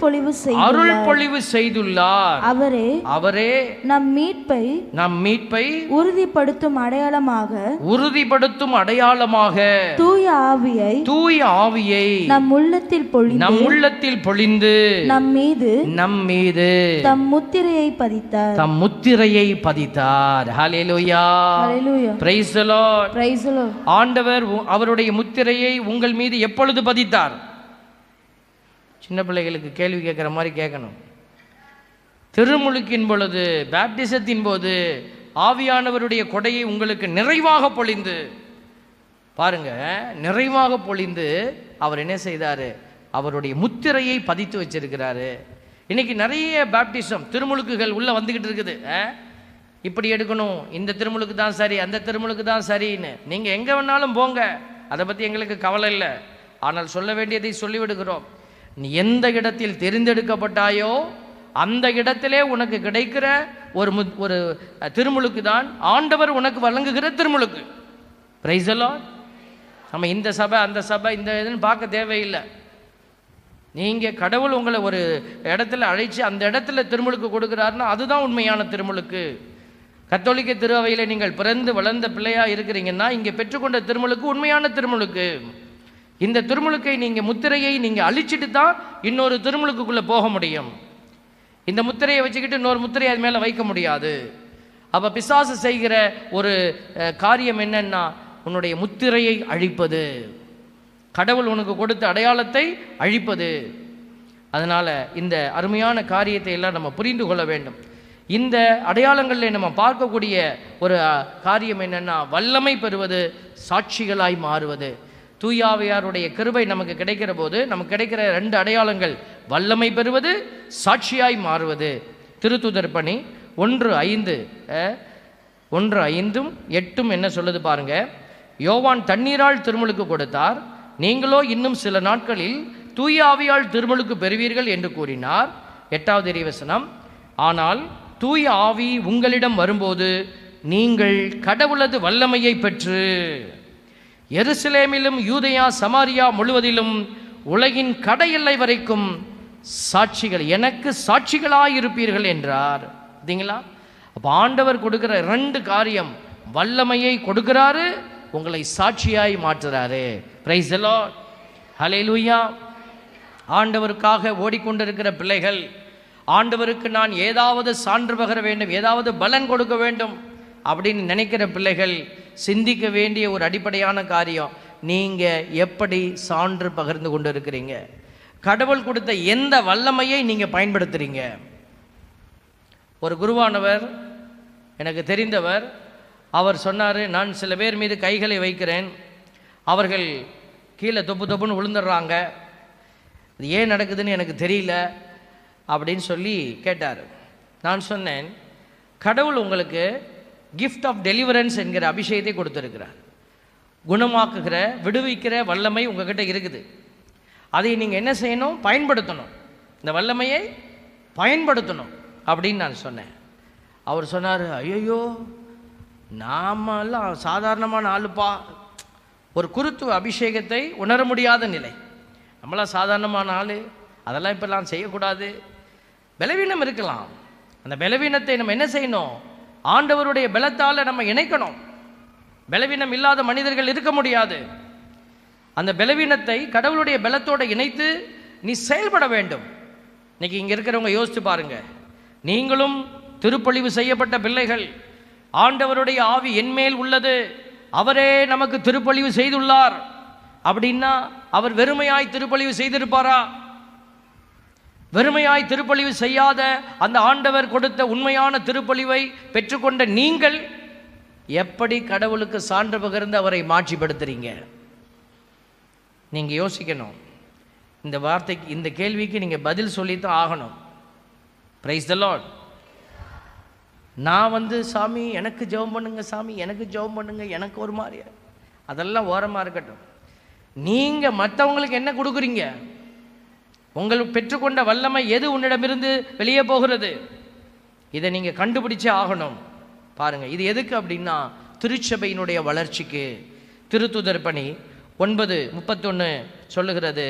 பொழிவு செய்துள்ளார். அவரே நம் மீட்பை உறுதிப்படுத்தும் அடையாளமாக தூய ஆவியை நம் உள்ளத்தில் பொழிந்து நம் மீது தம் முத்திரையை பதித்தார். ஹல்லேலூயா. Price the Lord. ஆண்டவர் அவருடைய முத்திரையை உங்கள் மீது எப்பொழுது பதித்தார்? சின்ன பிள்ளைகளுக்கு கேள்வி கேட்கிற மாதிரி கேட்கணும். திருமுழுக்கின் பொழுது, பேப்டிசத்தின் போது ஆவியானவருடைய கொடையை உங்களுக்கு நிறைவாக பொழிந்து, பாருங்க, நிறைவாக பொழிந்து அவர் என்ன செய்தார்? அவருடைய முத்திரையை பதித்து வச்சிருக்கிறாரு. இன்னைக்கு நிறைய பேப்டிசம் திருமுழுக்குகள் உள்ள வந்துகிட்டு இருக்குது. இப்படி எடுக்கணும், இந்த திருமுழுக்கு தான் சரி, அந்த திருமுழுக்கு தான் சரின்னு. நீங்க எங்க வேணாலும் போங்க, அதை பத்தி எங்களுக்கு கவலை இல்லை. ஆனால் சொல்ல வேண்டியதை சொல்லிவிடுகிறோம். நீ எந்த இடத்தில் தெரிந்தெடுக்கப்பட்டாயோ அந்த இடத்திலே உனக்கு கிடைக்கிற ஒரு திருமுழுக்கு தான் ஆண்டவர் உனக்கு வழங்குகிற திருமுழுக்கு. Price the Lord. நம்ம இந்த சபை அந்த சபை இந்த இதுன்னு பார்க்க தேவையில்லை. நீங்கள் கடவுள் உங்களை ஒரு இடத்துல அழைச்சி அந்த இடத்துல திருமுழுக்கு கொடுக்குறாருன்னா அதுதான் உண்மையான திருமுழுக்கு. கத்தோலிக்க திருவையில் நீங்கள் பிறந்து வளர்ந்த பிள்ளையாக இருக்கிறீங்கன்னா இங்கே பெற்றுக்கொண்ட திருமுழுக்கு உண்மையான திருமுழுக்கு. இந்த திருமுழுக்கை நீங்கள் முத்திரையை நீங்கள் அழிச்சிட்டு தான் இன்னொரு திருமுழுக்குள்ளே போக முடியும். இந்த முத்திரையை வச்சுக்கிட்டு இன்னொரு முத்திரையை அது மேலே வைக்க முடியாது. அப்போ பிசாசு செய்கிற ஒரு காரியம் என்னன்னா, உன்னுடைய முத்திரையை அழிப்பது, கடவுள் உனக்கு கொடுத்த அடையாளத்தை அழிப்பது. அதனால் இந்த அருமையான காரியத்தை எல்லாம் நம்ம புரிந்து கொள்ள வேண்டும். இந்த அடையாளங்களில் நம்ம பார்க்கக்கூடிய ஒரு காரியம் என்னென்னா, வல்லமை பெறுவது, சாட்சிகளாய் மாறுவது. தூயாவியாருடைய கிருபை நமக்கு கிடைக்கிற போது நமக்கு கிடைக்கிற 2 அடையாளங்கள், வல்லமை பெறுவது, சாட்சியாய் மாறுவது. திருத்துதர் பணி 1:5 1:5 8 என்ன சொல்லுது பாருங்க. யோவான் தண்ணீரால் திருமுழுக்கு கொடுத்தார், நீங்களோ இன்னும் சில நாட்களில் தூய ஆவியால் திருமுழுக்கு பெறுவீர்கள் என்று கூறினார். 8வது இறைவசனம், ஆனால் தூய ஆவி உங்களிடம் வரும்போது நீங்கள் கடவுளது வல்லமையை பெற்று எருசலேமிலும் யூதேயா சமாரியா முழுவதிலும் உலகின் கடையெல்லை வரைக்கும் சாட்சிகள், எனக்கு சாட்சிகளாயிருப்பீர்கள் என்றார். சரிங்களா? அப்போ ஆண்டவர் கொடுக்கிற 2 காரியம், வல்லமையை கொடுக்கிறாரு, உங்களை சாட்சியாய் மாற்றுறாரு. பிரைஸ் தி லார்ட், ஹல்லேலூயா. ஆண்டவருக்காக ஓடிக்கொண்டிருக்கிற பிள்ளைகள், ஆண்டவருக்கு நான் ஏதாவது சான்று பகர வேண்டும், ஏதாவது பலன் கொடுக்க வேண்டும் அப்படின்னு நினைக்கிற பிள்ளைகள் சிந்திக்க வேண்டிய ஒரு அடிப்படையான காரியம், நீங்கள் எப்படி சான்று பகிர்ந்து கொண்டு இருக்கிறீங்க? கடவுள் கொடுத்த எந்த வல்லமையை நீங்கள் பயன்படுத்துகிறீங்க? ஒரு குருவானவர், எனக்கு தெரிந்தவர், அவர் சொன்னார், நான் சில பேர் மீது கைகளை வைக்கிறேன், அவர்கள் கீழே தொப்பு தொப்புன்னு விழுந்துடுறாங்க, இது ஏன் நடக்குதுன்னு எனக்கு தெரியல அப்படின்னு சொல்லி கேட்டார். நான் சொன்னேன், கடவுள் உங்களுக்கு கிஃப்ட் ஆஃப் டெலிவரன்ஸ் என்கிற அபிஷேகத்தை கொடுத்துருக்கிறார். குணமாக்குகிற, விடுவிக்கிற வல்லமை உங்ககிட்ட இருக்குது. அதை நீங்கள் என்ன செய்யணும்? பயன்படுத்தணும். இந்த வல்லமையை பயன்படுத்தணும் அப்படின்னு நான் சொன்னேன். அவர் சொன்னார், ஐயோ நாமெல்லாம் சாதாரணமான ஆளுப்பா, ஒரு குருத்துவ அபிஷேகத்தை உணர முடியாத நிலை, நம்மளாம் சாதாரணமான ஆள், அதெல்லாம் இப்போல்லாம் செய்யக்கூடாது. பலவீனம் இருக்கலாம், அந்த பலவீனத்தை நம்ம என்ன செய்யணும்? ஆண்டவருடைய பலத்தால் நம்ம இணைக்கணும். பலவீனம் இல்லாத மனிதர்கள் இருக்க முடியாது. அந்த பலவீனத்தை கடவுளுடைய பலத்தோடு இணைத்து நீ செயல்பட வேண்டும். இன்னைக்கு இங்கே இருக்கிறவங்க யோசித்து பாருங்க, நீங்களும் திருப்பொழிவு செய்யப்பட்ட பிள்ளைகள், ஆண்டவருடைய ஆவி என்மேல் உள்ளது, அவரே நமக்கு திருப்பொழிவு செய்துள்ளார் அப்படின்னா அவர் வெறுமையாய் திருப்பொழிவு செய்திருப்பாரா? வெறுமையாய் திருப்பொழிவு செய்யாத அந்த ஆண்டவர் கொடுத்த உண்மையான திருப்பொழிவை பெற்றுக்கொண்ட நீங்கள் எப்படி கடவுளுக்கு சான்று பகிர்ந்து அவரை மாட்சிப்படுத்துறீங்க? நீங்கள் யோசிக்கணும். இந்த வார்த்தைக்கு, இந்த கேள்விக்கு நீங்கள் பதில் சொல்லித்தான் ஆகணும். Price the Lord. நான் சாமி எனக்கு ஜெபம் பண்ணுங்க, சாமி எனக்கு ஜெபம் பண்ணுங்க, எனக்கு ஒரு மாதிரி, அதெல்லாம் ஓரமாக இருக்கட்டும். நீங்கள் மற்றவங்களுக்கு என்ன கொடுக்குறீங்க? உங்களுக்கு பெற்றுக்கொண்ட வல்லமை எது உன்னிடமிருந்து வெளியே போகிறது? இதை நீங்கள் கண்டுபிடிச்சே ஆகணும். பாருங்கள், இது எதுக்கு அப்படின்னா திருச்சபையினுடைய வளர்ச்சிக்கு. திருத்துதர் பணி 9:31 சொல்லுகிறது,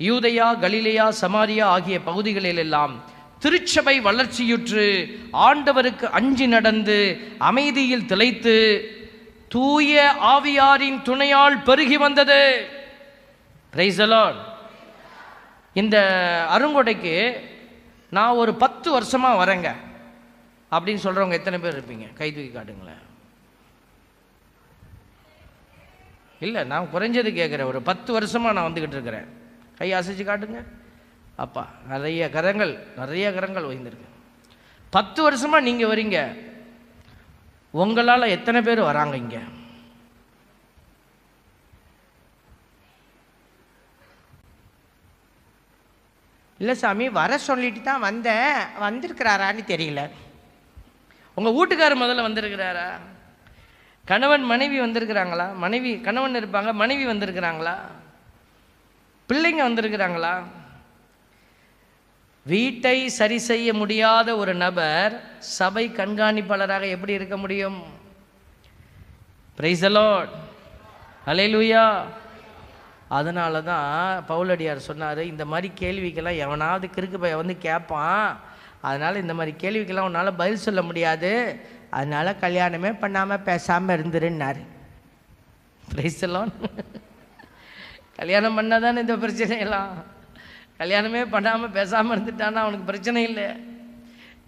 யூதேயா கலிலேயா சமாரியா ஆகிய பகுதிகளிலெல்லாம் திருச்சபை வளர்ச்சியுற்று ஆண்டவருக்கு அஞ்சி நடந்து அமைதியில் திளைத்து தூய ஆவியாரின் துணையால் பெருகி வந்தது. Price the Lord. இந்த அருங்கொடைக்கு நான் ஒரு 10 வருஷமாக வரேங்க அப்படின்னு சொல்கிறவங்க எத்தனை பேர் இருப்பீங்க? கை தூக்கி காட்டுங்களேன். இல்லை, நான் குறைஞ்சது கேட்குறேன். ஒரு 10 வருஷமாக நான் வந்துக்கிட்டு இருக்கிறேன். கை அசைச்சு காட்டுங்க. அப்பா, நிறைய கரங்கள் ஓய்ந்திருக்கு. 10 வருஷமாக நீங்கள் வரீங்க. உங்களால் எத்தனை பேர் வராங்க இங்கே? இல்லை சாமி, வர சொல்லிட்டு தான் வந்தேன், வந்திருக்கிறாரான்னு தெரியல. உங்கள் வீட்டுக்காரர் முதல்ல வந்திருக்கிறாரா? கணவன் மனைவி வந்திருக்கிறாங்களா? மனைவி கணவன் இருப்பாங்க, மனைவி வந்திருக்கிறாங்களா? பிள்ளைங்க வந்திருக்கிறாங்களா? வீட்டை சரி செய்ய முடியாத ஒரு நபர் சபை கண்காணிப்பாளராக எப்படி இருக்க முடியும்? பிரைஸ் தி லார்ட், ஹல்லேலூயா. அதனால தான் பவுலடியார் சொன்னார், இந்த மாதிரி கேள்விக்கெல்லாம் எவனாவது கிறுக்கு பைய கேட்பான், அதனால் இந்த மாதிரி கேள்விக்கெல்லாம் உன்னால் பதில் சொல்ல முடியாது, அதனால் கல்யாணமே பண்ணாமல் பேசாமல் இருந்துருன்னாரு. Price the Lord. கல்யாணம் பண்ணால் தானே இந்த பிரச்சனையெல்லாம். கல்யாணமே பண்ணாமல் பேசாமல் இருந்துட்டான்னா அவனுக்கு பிரச்சனை இல்லை,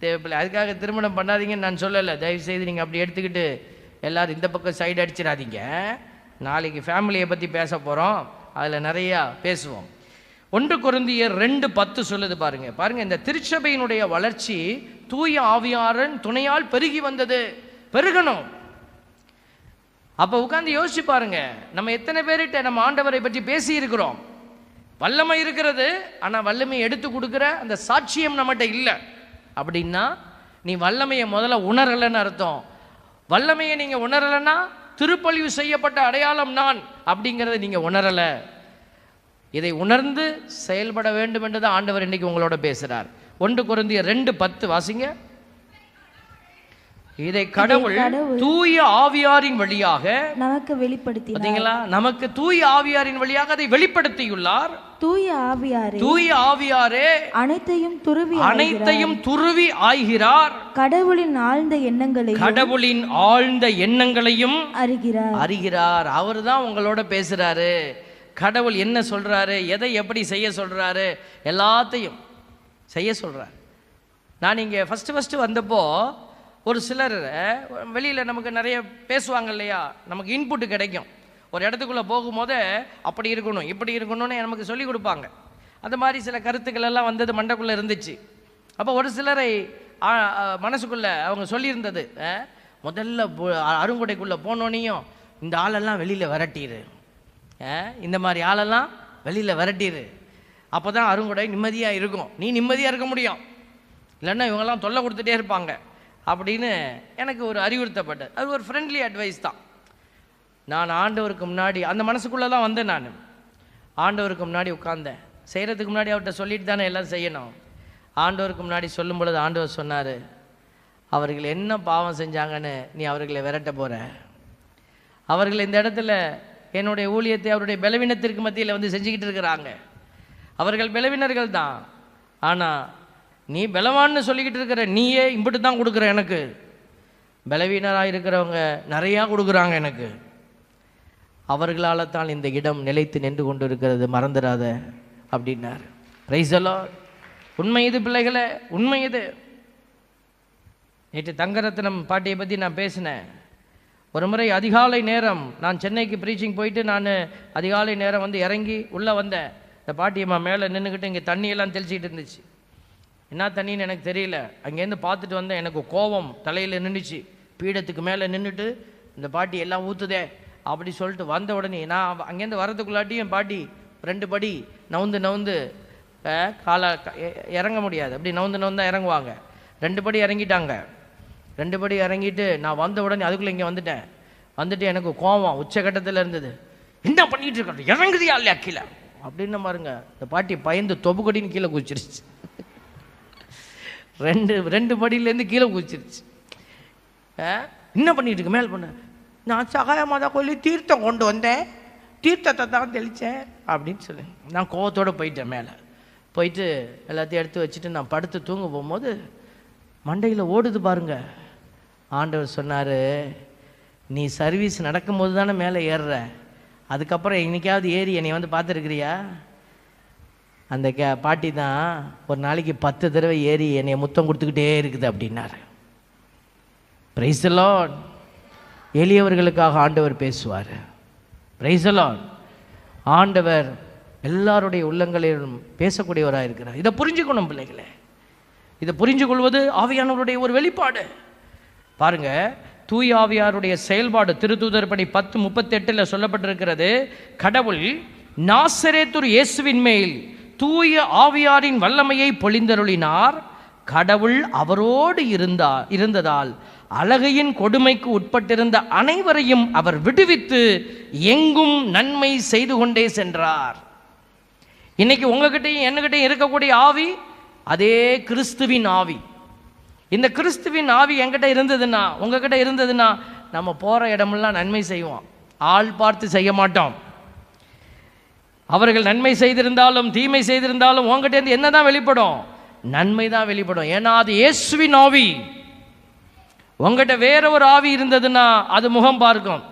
தேவைப்பில்லை. அதுக்காக திருமணம் பண்ணாதீங்கன்னு நான் சொல்லலை. தயவுசெய்து நீங்கள் அப்படி எடுத்துக்கிட்டு எல்லோரும் இந்த பக்கம் சைடு அடிச்சிடாதீங்க. நாளைக்கு ஃபேமிலியை பற்றி பேச போகிறோம், அதில் நிறையா பேசுவோம். 1 கொரிந்தியர் 2:10 சொல்லுது பாருங்க. இந்த திருச்சபையினுடைய வளர்ச்சி தூய ஆவியாரின் துணையால் பெருகி வந்தது. பெருகணும். அப்போ உட்காந்து யோசிச்சு பாருங்க, நம்ம எத்தனை பேர்கிட்ட நம்ம ஆண்டவரை பற்றி பேசி இருக்கிறோம். வல்லமை இருக்கிறது, ஆனால் வல்லமையை எடுத்து கொடுக்குற அந்த சாட்சியம் நம்மகிட்ட இல்லை. அப்படின்னா நீ வல்லமையை முதல்ல உணரலைன்னு அர்த்தம். வல்லமையை நீங்கள் உணரலைன்னா திருப்பலிவு செய்யப்பட்ட அடையாளம் நான் அப்படிங்கிறத நீங்கள் உணரலை. இதை உணர்ந்து செயல்பட வேண்டும் என்று தான் ஆண்டவர் இன்னைக்கு உங்களோட பேசுகிறார். 1 கொரிந்தியர் 2:10 வாசிங்க. இதை கடவுள் தூய ஆவியாரின் வழியாக நமக்கு வெளிப்படுத்தினார். பாத்தீங்களா? நமக்கு தூய ஆவியாரின் வழியாக அதை வெளிப்படுத்தியுள்ளார். தூய ஆவியாரே அனைத்தையும் துருவி ஆய்கிறார். கடவுளின் ஆழ்ந்த எண்ணங்களையும் அறிகிறார். அவர் தான் உங்களோட பேசுறாரு. கடவுள் என்ன சொல்றாரு, எதை எப்படி செய்ய சொல்றாரு, எல்லாத்தையும் செய்ய சொல்றார். நான் இங்கே ஃபஸ்ட்டு வந்தப்போ ஒரு சிலர் வெளியில் நமக்கு நிறைய பேசுவாங்க இல்லையா, நமக்கு இன்புட்டு கிடைக்கும். ஒரு இடத்துக்குள்ளே போகும்போது அப்படி இருக்கணும் இப்படி இருக்கணும்னு நமக்கு சொல்லி கொடுப்பாங்க. அந்த மாதிரி சில கருத்துக்கள் எல்லாம் வந்தது மண்டைக்குள்ளே இருந்துச்சு. அப்போ ஒரு சிலரை மனசுக்குள்ளே அவங்க சொல்லியிருந்தது, முதல்ல அருங்கொடைக்குள்ளே போனோன்னையும் இந்த ஆளெல்லாம் வெளியில் விரட்டிடு, இந்த மாதிரி ஆளெல்லாம் வெளியில் விரட்டிடு, அப்போ தான் அருங்கொடை நிம்மதியாக இருக்கும், நீ நிம்மதியாக இருக்க முடியும், இல்லைன்னா இவங்கெல்லாம் தொல்லை கொடுத்துட்டே இருப்பாங்க அப்படின்னு எனக்கு ஒரு அறிவுறுத்தப்பட்டது. அது ஒரு ஃப்ரெண்ட்லி அட்வைஸ் தான். நான் ஆண்டவருக்கு முன்னாடி அந்த மனசுக்குள்ளே தான் வந்தேன். நான் ஆண்டவருக்கு முன்னாடி உட்கார்ந்தேன். செய்கிறதுக்கு முன்னாடி அவர்கிட்ட சொல்லிட்டு தானே எல்லாம் செய்யணும். ஆண்டவருக்கு முன்னாடி சொல்லும் பொழுது ஆண்டவர் சொன்னார், அவர்கள் என்ன பாவம் செஞ்சாங்கன்னு நீ அவர்களை விரட்ட போகிற. அவர்கள் இந்த இடத்துல என்னுடைய ஊழியத்தை அவருடைய பலவீனத்திற்கு மத்தியில் வந்து செஞ்சுக்கிட்டு இருக்கிறாங்க. அவர்கள் பலவீனர்கள் தான், ஆனால் நீ பலவான்னு சொல்லிக்கிட்டு இருக்கிற நீயே இம்பிட்டு தான் கொடுக்குற. எனக்கு பலவீனராக இருக்கிறவங்க நிறையா கொடுக்குறாங்க எனக்கு. அவர்களால் தான் இந்த இடம் நிலைத்து நின்று கொண்டு இருக்கிறது, மறந்துடாத அப்படின்னார். Price the Lord. உண்மை இது பிள்ளைகளே, உண்மை இது. நேற்று தங்கரத்னம் பாட்டியை பற்றி நான் பேசினேன். ஒரு முறை அதிகாலை நேரம் நான் சென்னைக்கு ப்ரீச்சிங் போயிட்டு நான் அதிகாலை நேரம் வந்து இறங்கி உள்ளே வந்தேன். இந்த பாட்டியம்மா மேலே நின்றுக்கிட்டு இங்கே தண்ணியெல்லாம் தெளிச்சிக்கிட்டு இருந்துச்சு. என்ன தண்ணின்னு எனக்கு தெரியல. அங்கேருந்து பார்த்துட்டு வந்தேன். எனக்கு கோபம் தலையில் நின்றுச்சு. பீடத்துக்கு மேலே நின்றுட்டு இந்த பாட்டி எல்லாம் ஊற்றுதே அப்படி சொல்லிட்டு வந்த உடனே நான் அங்கேருந்து வரதுக்குள்ளாட்டியும் என் பாட்டி 2 படி நவுந்து காலை இறங்க முடியாது, அப்படி நவுந்து தான் இறங்குவாங்க. 2 படி இறங்கிட்டாங்க. 2 படி இறங்கிட்டு நான் வந்த உடனே அதுக்குள்ளே இங்கே வந்துட்டு எனக்கு கோபம் உச்சகட்டத்தில் இருந்தது. என்ன பண்ணிகிட்டு இருக்க, இறங்குதியா இல்லையா கீழே அப்படின்னு பாருங்க. இந்த பாட்டி பயந்து தொப்புக்கடின்னு கீழே குதிச்சிருச்சு. 2 படியிலேருந்து கீழே குதிச்சிருச்சு. என்ன பண்ணிட்டு இருக்கு மேல் பண்ண, நான் சகாய மாதா கோயிலுக்கு தீர்த்தம் கொண்டு வந்தேன், தீர்த்தத்தை தான் தெளித்தேன் அப்படின்னு சொல்லி நான் கோவத்தோடு போயிட்டேன். மேலே போயிட்டு எல்லாத்தையும் எடுத்து வச்சுட்டு நான் படுத்து தூங்க போகும்போது மண்டையில் ஓடுது பாருங்க. ஆண்டவர் சொன்னார், நீ சர்வீஸ் நடக்கும்போது தானே மேலே ஏறுற, அதுக்கப்புறம் இன்னைக்காவது ஏறி என்னை வந்து பார்த்துருக்குறியா? அந்த பாட்டி தான் ஒரு நாளைக்கு 10 தடவை ஏறி என்னை முத்தம் கொடுத்துக்கிட்டே இருக்குது அப்படின்னாரு. Price the Lord. எளியவர்களுக்காக ஆண்டவர் பேசுவார். Price the Lord. ஆண்டவர் எல்லாருடைய உள்ளங்களிலும் பேசக்கூடியவராக இருக்கிறார். இதை புரிஞ்சுக்கணும் பிள்ளைகளே. இதை புரிஞ்சு கொள்வது ஆவியானவருடைய ஒரு வெளிப்பாடு. பாருங்க, தூய ஆவியாருடைய செயல்பாடு திருத்தூதர் பணி 10:38 சொல்லப்பட்டிருக்கிறது. கடவுள் நாசரேத்து இயேசுவின் மேல் தூய ஆவியாரின் வல்லமையை பொழிந்தருளினார். கடவுள் அவரோடு இருந்ததால் அழகையின் கொடுமைக்கு உட்பட்டிருந்த அனைவரையும் அவர் விடுவித்து எங்கும் நன்மை செய்து கொண்டே சென்றார். இன்னைக்கு உங்ககிட்டையும் என்னகிட்டையும் இருக்கக்கூடிய ஆவி அதே கிறிஸ்துவின் ஆவி. இந்த கிறிஸ்துவின் ஆவி என்கிட்ட இருந்ததுன்னா, உங்ககிட்ட இருந்ததுன்னா, நம்ம போகிற இடமெல்லாம் நன்மை செய்வோம், ஆள் பார்த்து செய்ய மாட்டோம். அவர்கள் நன்மை செய்திருந்தாலும் தீமை செய்திருந்தாலும் உங்ககிட்ட இருந்து என்ன தான் வெளிப்படும்? நன்மை தான் வெளிப்படும். ஏன்னா அது இயேசுவின் ஆவி. உங்ககிட்ட வேற ஒரு ஆவி இருந்ததுன்னா அது முகம் பார்க்கும்.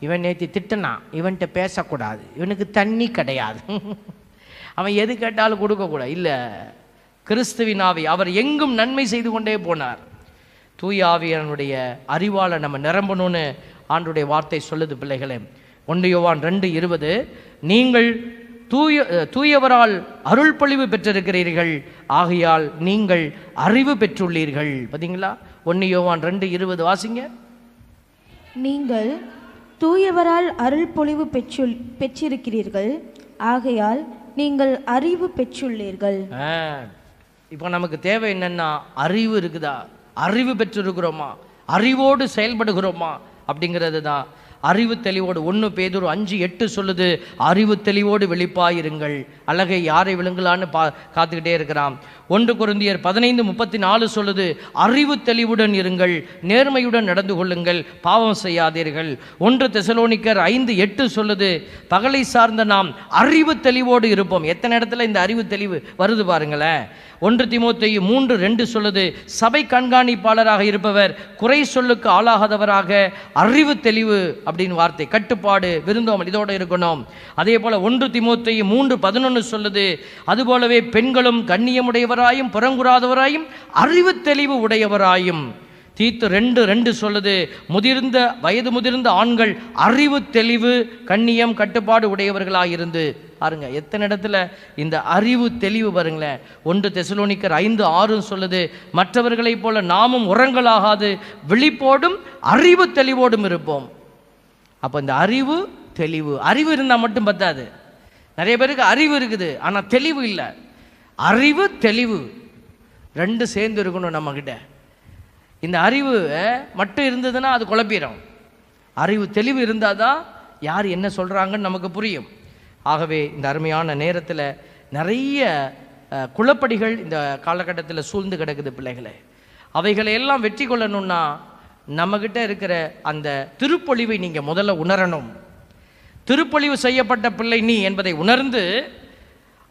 இவன் நேற்று திட்டினான், இவன்கிட்ட பேசக்கூடாது, இவனுக்கு தண்ணி கிடையாது, அவன் எது கேட்டாலும் கொடுக்கக்கூடாது. இல்லை, கிறிஸ்துவின் ஆவி அவர் எங்கும் நன்மை செய்து கொண்டே போனார். தூய ஆவியானுடைய அறிவால் நம்ம நிரம்பணும்னு ஆண்டுடைய வார்த்தை சொல்லுது பிள்ளைகளே. 1 யோவான் 2:20, நீங்கள் தூயவரால் அருள் பொழிவு பெற்றிருக்கிறீர்கள், ஆகையால் நீங்கள் அறிவு பெற்றுள்ளீர்கள். பார்த்தீங்களா? 1 யோவான் 2:20 வாசிங்க. நீங்கள் தூயவரால் அருள் பொழிவு பெற்றிருக்கிறீர்கள், ஆகையால் நீங்கள் அறிவு பெற்றுள்ளீர்கள். இப்போ நமக்கு தேவை என்னன்னா, அறிவு இருக்குதா, அறிவு பெற்றிருக்கிறோமா, அறிவோடு செயல்படுகிறோமா அப்படிங்கிறது தான். அறிவு தெளிவோடு 1 பேதுரு 5:8 சொல்லுது, அறிவு தெளிவோடு வெளிப்பாயிருங்கள், அழகை யாரை விழுங்கலான்னு காத்துக்கிட்டே இருக்கிறான். 1 கொரிந்தியர் 15:34 சொல்லுது, அறிவு தெளிவுடன் இருங்கள், நேர்மையுடன் நடந்து கொள்ளுங்கள், பாவம் செய்யாதீர்கள். 1 தெசலோனிக்கர் 5:8 சொல்லுது, பகலை சார்ந்த நாம் அறிவு தெளிவோடு இருப்போம். எத்தனை இடத்துல இந்த அறிவு தெளிவு வருது பாருங்களேன். 1 தீமோத்தேயு 3:2 சொல்லுது, சபை கண்காணிப்பாளராக இருப்பவர் குறை சொல்லுக்கு ஆளாகாதவராக அறிவு தெளிவு அப்படின்னு வார்த்தை, கட்டுப்பாடு, விருந்தோம்பல் இதோட இருக்கணும். அதே போல 1 தீமோத்தேயு 3:11 சொல்லுது, அதுபோலவே பெண்களும் கண்ணியமுடையவராயும் புறங்குறாதவராயும் அறிவு தெளிவு உடையவராயும். தீத்து 2:2 சொல்லுது, வயது முதிர்ந்த ஆண்கள் அறிவு தெளிவு கண்ணியம் கட்டுப்பாடு உடையவர்களாயிருந்து. பாருங்க எத்தனை இடத்துல இந்த அறிவு தெளிவு பாருங்களேன். 1 தெசலோனிக்கர் 5:6 சொல்லுது, மற்றவர்களைப் போல நாமும் உரங்களாகாது விழிப்போடும் அறிவு தெளிவோடும் இருப்போம். அப்போ இந்த அறிவு தெளிவு, அறிவு இருந்தால் மட்டும் பத்தாது. நிறைய பேருக்கு அறிவு இருக்குது ஆனால் தெளிவு இல்லை. அறிவு தெளிவு ரெண்டு சேர்ந்து இருக்கணும் நம்மக்கிட்ட. இந்த அறிவு மட்டும் இருந்ததுன்னா அது குழப்பிடும். அறிவு தெளிவு இருந்தால் தான் யார் என்ன சொல்கிறாங்கன்னு நமக்கு புரியும். ஆகவே இந்த அருமையான நேரத்தில் நிறைய குழப்படிகள் இந்த காலகட்டத்தில் சூழ்ந்து கிடக்குது பிள்ளைகளே. அவைகளை எல்லாம் வெற்றி கொள்ளணும்னா நம்மக்கிட்ட இருக்கிற அந்த திருப்பொழிவை நீங்கள் முதல்ல உணரணும். திருப்பொழிவு செய்யப்பட்ட பிள்ளை நீ என்பதை உணர்ந்து,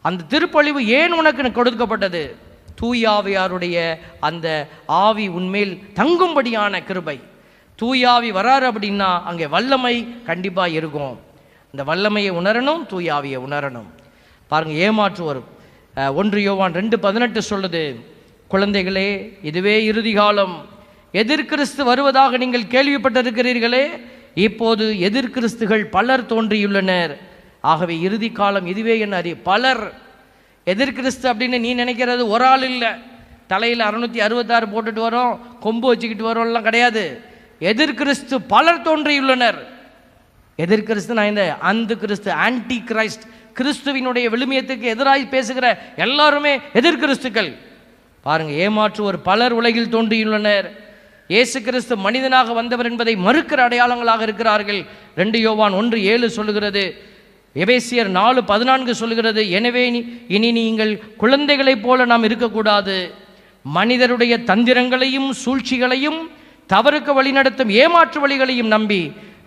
அந்த திருப்பொழிவு ஏன் உனக்கு கொடுக்கப்பட்டது, தூயாவியாருடைய அந்த ஆவி உன்மேல் தங்கும்படியான கிருபை. தூயாவி வராரு அப்படின்னா அங்கே வல்லமை கண்டிப்பாக இருக்கும். இந்த வல்லமையை உணரணும், தூயாவியை உணரணும். பாருங்கள், ஏமாற்று வரும். 1 யோவான் 2:18 சொல்லுது, குழந்தைகளே இதுவே இறுதி காலம், எதிர்கிறிஸ்து வருவதாக நீங்கள் கேள்விப்பட்டிருக்கிறீர்களே, இப்போது எதிர்கிறிஸ்துகள் பலர் தோன்றியுள்ளனர். ஆகவே இறுதி காலம் இதுவே என்ன அறி. பலர் எதிர்கிறிஸ்து அப்படின்னு நீ நினைக்கிறது ஒரு ஆள் இல்லை. தலையில் 666 போட்டுட்டு வரோம், கொம்பு வச்சுக்கிட்டு வரோம்லாம் கிடையாது. எதிர்கிறிஸ்து பலர் தோன்றியுள்ளனர். எதிர்கிறிஸ்து நான் இந்த அந்த கிறிஸ்து, ஆன்டி கிரைஸ்ட், கிறிஸ்துவினுடைய விழுமியத்துக்கு எதிராக பேசுகிற எல்லாருமே எதிர்கிறிஸ்துக்கள். பாருங்க, ஏமாற்றுவோர் பலர் உலகில் தோன்றியுள்ளனர். இயேசு கிறிஸ்து மனிதனாக வந்தவர் என்பதை மறுக்கிற அடையாளங்களாக இருக்கிறார்கள். 2 யோவான் 1:7 சொல்லுகிறது. எபேசியர் 4:14 சொல்லுகிறது, எனவே இனி நீங்கள் குழந்தைகளைப் போல நாம் இருக்கக்கூடாது. மனிதருடைய தந்திரங்களையும் சூழ்ச்சிகளையும் தவறுக்கு வழிநடத்தும் ஏமாற்று வழிகளையும் நம்பி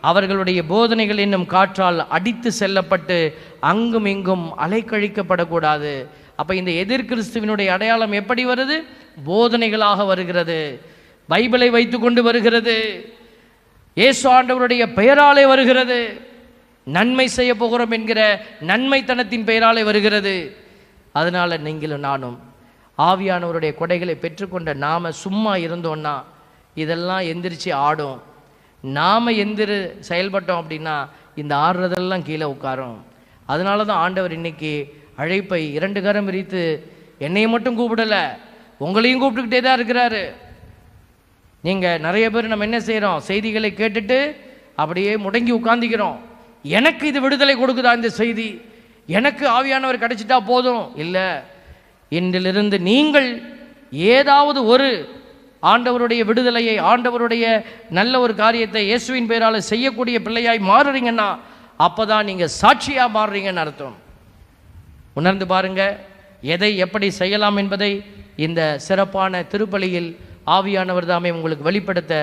அவர்களுடைய போதனைகள் என்னும் காற்றால் அடித்து செல்லப்பட்டு அங்கும் இங்கும் அலைக்கழிக்கப்படக்கூடாது. அப்போ இந்த எதிர்கிறிஸ்துவினுடைய அடையாளம் எப்படி வருது? போதனைகளாக வருகிறது, பைபிளை வைத்து கொண்டு வருகிறது, இயேசு ஆண்டவருடைய பெயராலே வருகிறது, நன்மை செய்ய போகிறோம் என்கிற நன்மைத்தனத்தின் பெயராலே வருகிறது. அதனால் நீங்களும் நானும் ஆவியானவருடைய கொடைகளை பெற்றுக்கொண்ட நாம் சும்மா இருந்தோன்னா இதெல்லாம் எந்திரிச்சு ஆடும். நாம் செயல்பட்டோம் அப்படின்னா இந்த ஆடுறதெல்லாம் கீழே உட்காரும். அதனால தான் ஆண்டவர் இன்னைக்கு அழைப்பை 2 கரம் விரித்து என்னையை மட்டும் கூப்பிடலை, உங்களையும் கூப்பிட்டுக்கிட்டே தான் இருக்கிறாரு. நீங்கள் நிறைய பேர் நம்ம என்ன செய்கிறோம், செய்திகளை கேட்டுட்டு அப்படியே முடங்கி உட்கார்ந்துக்கிறோம். எனக்கு இது விடுதலை கொடுக்குதா இந்த செய்தி, எனக்கு ஆவியானவர் கிடைச்சிட்டா போதும் இல்லை. இன்றிலிருந்து நீங்கள் ஏதாவது ஒரு ஆண்டவருடைய விடுதலையை, ஆண்டவருடைய நல்ல ஒரு காரியத்தை இயேசுவின் பெயரால் செய்யக்கூடிய பிள்ளையாய் மாறுறீங்கன்னா அப்போதான் நீங்கள் சாட்சியாக மாறுறீங்கன்னு அர்த்தம். உணர்ந்து பாருங்க, எதை எப்படி செய்யலாம் என்பதை இந்த சிறப்பான திருப்பலியில் ஆவியானவர் தாமே உங்களுக்கு வெளிப்படுத்த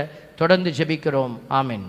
தொடர்ந்து ஜெபிக்கிறோம். ஆமென்.